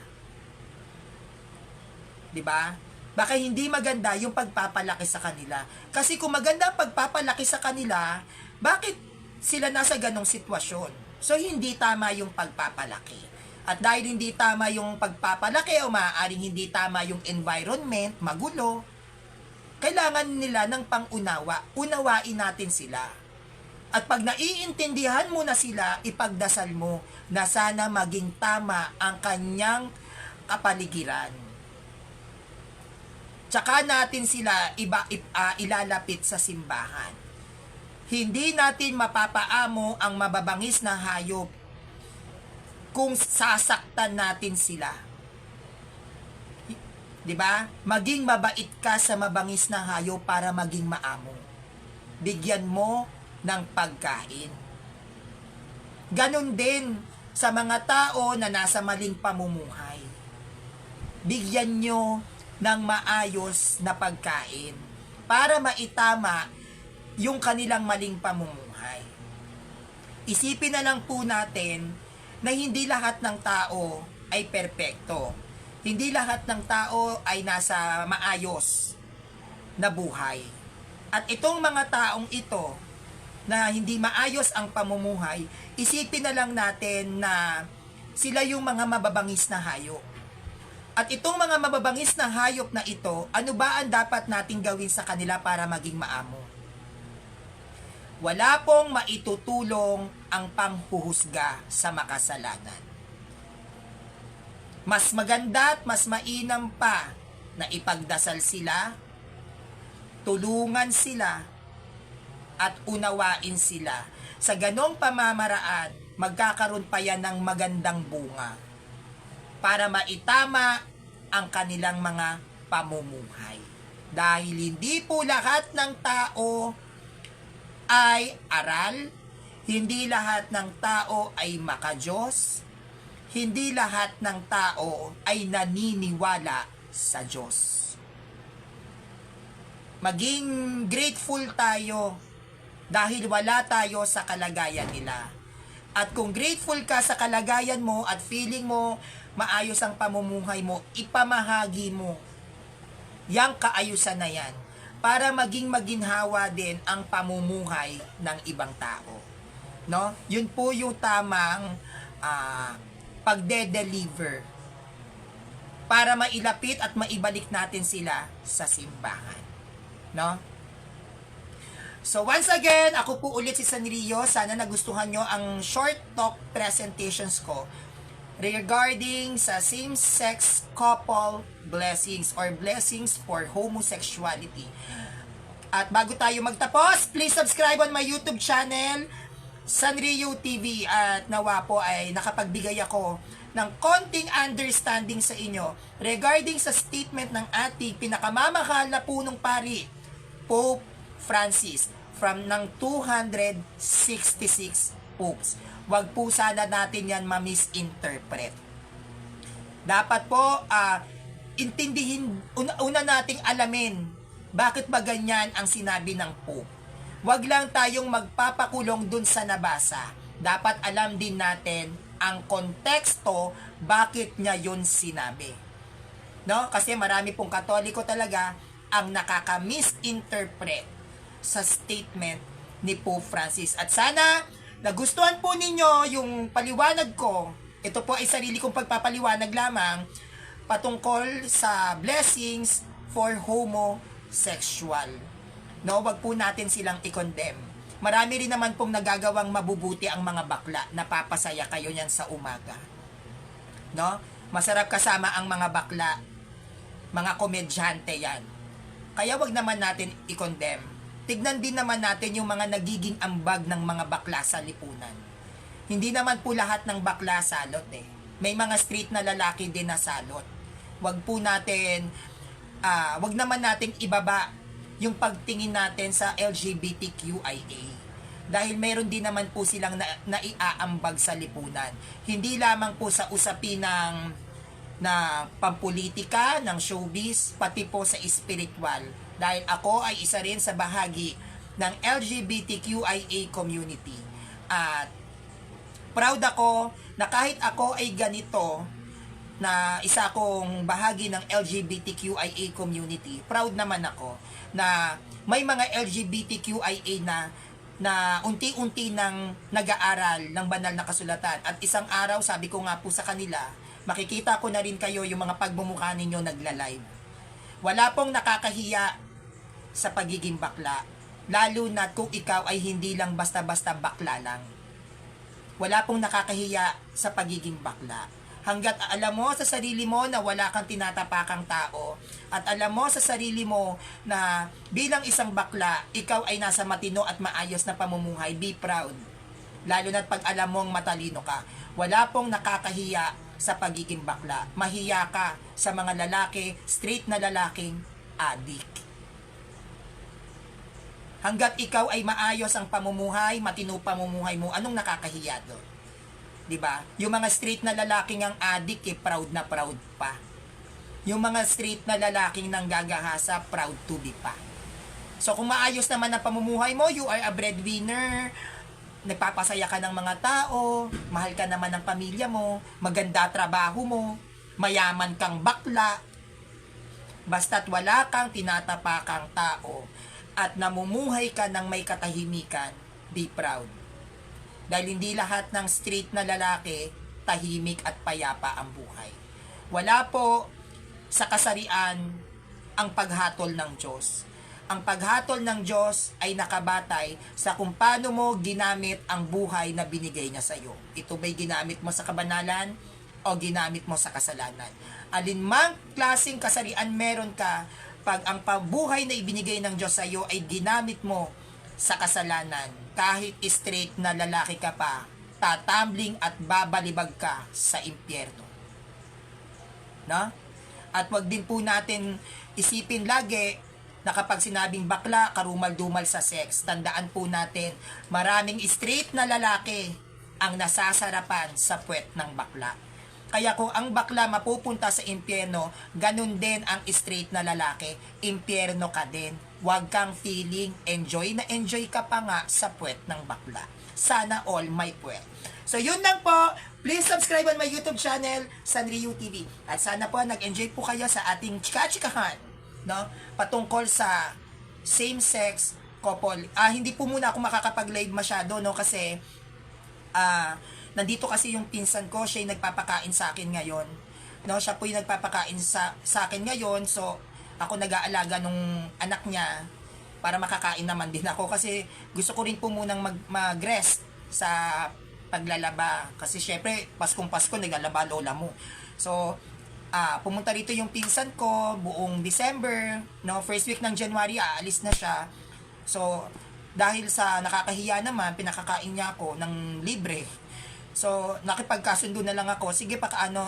Diba? Baka hindi maganda yung pagpapalaki sa kanila. Kasi kung maganda ang pagpapalaki sa kanila, bakit sila nasa ganong sitwasyon? So, hindi tama yung pagpapalaki. At dahil hindi tama yung pagpapalaki o maaaring hindi tama yung environment, magulo, kailangan nila ng pangunawa. Unawain natin sila. At pag naiintindihan mo na sila, ipagdasal mo na sana maging tama ang kanyang kapaligiran. Tsaka natin sila ilalapit sa simbahan. Hindi natin mapapaamo ang mababangis na hayop kung sasaktan natin sila. 'Di ba? Maging mabait ka sa mabangis na hayop para maging maamo. Bigyan mo ng pagkain. Ganon din sa mga tao na nasa maling pamumuhay. Bigyan nyo ng maayos na pagkain para maitama yung kanilang maling pamumuhay. Isipin na lang po natin na hindi lahat ng tao ay perpekto. Hindi lahat ng tao ay nasa maayos na buhay. At itong mga taong ito na hindi maayos ang pamumuhay, isipin na lang natin na sila yung mga mababangis na hayop. At itong mga mababangis na hayop na ito, ano ba ang dapat nating gawin sa kanila para maging maamo? Wala pong maitutulong ang panghuhusga sa makasalanan. Mas maganda at mas mainam pa na ipagdasal sila, tulungan sila, at unawain sila. Sa ganong pamamaraan, magkakaroon pa yan ng magandang bunga para maitama ang kanilang mga pamumuhay. Dahil hindi po lahat ng tao ay aral, hindi lahat ng tao ay makadiyos, hindi lahat ng tao ay naniniwala sa Diyos. Maging grateful tayo dahil wala tayo sa kalagayan nila. At kung grateful ka sa kalagayan mo at feeling mo maayos ang pamumuhay mo, ipamahagi mo yang kaayusan na yan para maging maginhawa din ang pamumuhay ng ibang tao. No? Yun po yung tamang pagde-deliver para mailapit at maibalik natin sila sa simbahan. No? So once again, ako po ulit si Sanrio. Sana nagustuhan nyo ang short talk presentations ko regarding sa same-sex couple blessings or blessings for homosexuality. At bago tayo magtapos, please subscribe on my YouTube channel, Sanrio TV, at nawa po ay nakapagbigay ako ng konting understanding sa inyo regarding sa statement ng ating pinakamamahal na punong pari, Pope Francis, from ng 266 popes. Wag po sana natin yan ma-misinterpret. Dapat po intindihin, una nating alamin bakit ba ganyan ang sinabi ng Pope. Wag lang tayong magpapakulong dun sa nabasa. Dapat alam din natin ang konteksto bakit niya yun sinabi. No? Kasi marami pong Katoliko talaga ang nakaka-misinterpret sa statement ni Pope Francis. At sana nagustuhan po ninyo yung paliwanag ko. Ito po ay sarili kong pagpapaliwanag lamang patungkol sa blessings for homosexual. No, wag po natin silang i-condemn. Marami rin naman pong nagagawang mabubuti ang mga bakla. Napapasaya kayo niyan sa umaga. No? Masarap kasama ang mga bakla. Mga komedyante yan. Kaya wag naman natin i-condemn. Tignan din naman natin yung mga nagiging ambag ng mga bakla sa lipunan. Hindi naman po lahat ng bakla salot eh. May mga street na lalaki din na salot. Wag po natin, wag naman nating ibaba yung pagtingin natin sa LGBTQIA. Dahil meron din naman po silang naiaambag sa lipunan. Hindi lamang po sa usapin ng pampolitika, ng showbiz, pati po sa spiritual. Dahil ako ay isa rin sa bahagi ng LGBTQIA community. At proud ako na kahit ako ay ganito, na isa akong bahagi ng LGBTQIA community, proud naman ako na may mga LGBTQIA na unti-unti nang nag-aaral ng banal na kasulatan. At isang araw, sabi ko nga po sa kanila, makikita ko na rin kayo yung mga pagmumukha ninyo nagla-live. Wala pong nakakahiya sa pagiging bakla, lalo na kung ikaw ay hindi lang basta-basta bakla lang. Wala pong nakakahiya sa pagiging bakla. Hanggat alam mo sa sarili mo na wala kang tinatapakang tao at alam mo sa sarili mo na bilang isang bakla, ikaw ay nasa matino at maayos na pamumuhay, be proud. Lalo na't pag alam mong matalino ka. Wala pong nakakahiya sa pagiging bakla. Mahiya ka sa mga lalaki, straight na lalaking adik. Hanggat ikaw ay maayos ang pamumuhay, matino pamumuhay mo, anong nakakahiya doon? 'Di ba? Yung mga straight na lalaking ang adik, proud na proud pa. Yung mga straight na lalaking nanggagahasa, proud to be pa. So kung maayos naman ang pamumuhay mo, you are a breadwinner, nagpapasaya ka ng mga tao, mahal ka naman ng pamilya mo, maganda trabaho mo, mayaman kang bakla, basta't wala kang tinatapakang tao at namumuhay ka ng may katahimikan, be proud. Dahil hindi lahat ng straight na lalaki tahimik at payapa ang buhay. Wala po sa kasarian ang paghatol ng Diyos. Ang paghatol ng Diyos ay nakabatay sa kung paano mo ginamit ang buhay na binigay niya sa iyo. Ito ba'y ginamit mo sa kabanalan o ginamit mo sa kasalanan? Alinmang klaseng kasarian meron ka, pag ang pabuhay na ibinigay ng Diyos sa iyo ay ginamit mo sa kasalanan, kahit straight na lalaki ka pa, tatambling at babalibag ka sa impyerno. No? At wag din po natin isipin lagi na kapag sinabing bakla, karumal-dumal sa sex. Tandaan po natin, maraming straight na lalaki ang nasasarapan sa puwet ng bakla. Kaya kung ang bakla mapupunta sa impyerno, ganun din ang straight na lalaki, impyerno ka din. Huwag kang feeling, enjoy na enjoy ka pa nga sa puwet ng bakla. Sana all may puwet. So yun lang po. Please subscribe on my YouTube channel, Sanrio TV. At sana po nag-enjoy po kayo sa ating chika-chikahan, no? Patungkol sa same-sex couple. Hindi po muna ako makakapag-live masyado, no? Kasi nandito kasi yung pinsan ko, siya yung nagpapakain sa akin ngayon. No? Siya po yung nagpapakain sa akin ngayon. So, ako nag-aalaga nung anak niya para makakain naman din ako kasi gusto ko rin po munang mag-rest sa paglalaba kasi syempre Paskong Pasko naglalaba lola mo. So pumunta rito yung pinsan ko buong December, no, first week ng January aalis na siya. So dahil sa nakakahiya naman, pinakakain niya ako ng libre. So nakipagkasundo na lang ako, sige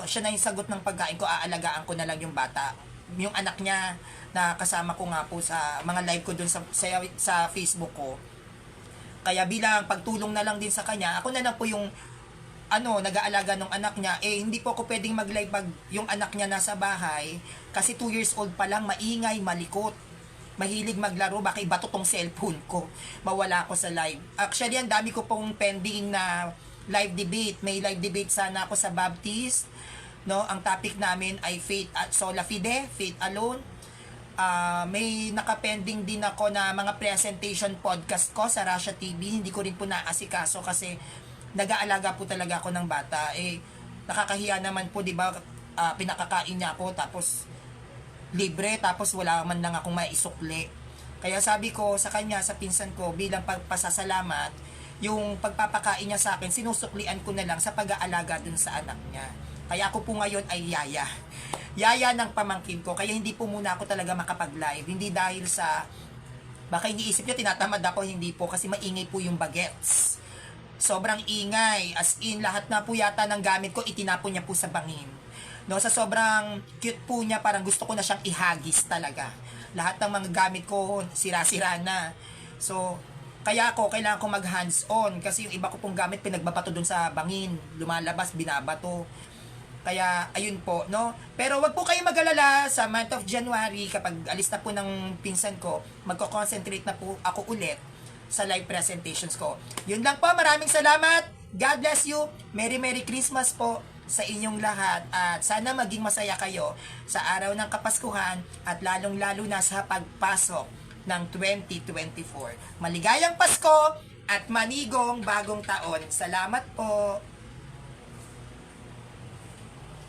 siya na yung sagot ng pagkain ko, aalagaan ko na lang yung bata. Yung anak niya na kasama ko nga po sa mga live ko dun sa Facebook ko. Kaya bilang pagtulong na lang din sa kanya, ako na lang po yung nag-aalaga ng anak niya. Hindi po ako pwedeng mag-live pag yung anak niya nasa bahay kasi 2 years old pa lang, maingay, malikot. Mahilig maglaro, baka ibato tong cellphone ko. Mawala ako sa live. Actually, ang dami ko pong pending na live debate. May live debate sana ako sa Baptist. No, ang topic namin ay faith at sola fide, faith alone. May nakapending din ako na mga presentation podcast ko sa Russia TV. Hindi ko rin po naasikaso kasi nag-aalaga po talaga ako ng bata. Nakakahiya naman po, 'di ba? Pinakakain niya ako tapos libre, tapos wala man lang akong maisukli. Kaya sabi ko sa kanya, sa pinsan ko, bilang pagpasasalamat, yung pagpapakain niya sa akin, sinusuklian ko na lang sa pag-aalaga dun sa anak niya. Kaya ako po ngayon ay yaya. Yaya ng pamangkin ko. Kaya hindi po muna ako talaga makapag-live. Hindi dahil sa, baka iniisip niyo tinatamad ako, hindi po. Kasi maingay po yung bagets. Sobrang ingay. As in, lahat na po yata ng gamit ko, itinapon niya po sa bangin. No, sa sobrang cute po niya, parang gusto ko na siyang ihagis talaga. Lahat ng mga gamit ko, sira-sira na. So, kaya ako, kailangan ko mag-hands-on. Kasi yung iba ko pong gamit, pinagbabato dun sa bangin. Lumalabas, binabato. Kaya, ayun po, no? Pero wag po kayo mag-alala sa month of January, kapag alis na po ng pinsan ko, magko-concentrate na po ako ulit sa live presentations ko. Yun lang po, maraming salamat. God bless you. Merry Christmas po sa inyong lahat. At sana maging masaya kayo sa araw ng Kapaskuhan at lalong-lalo na sa pagpasok ng 2024. Maligayang Pasko at manigong bagong taon. Salamat po.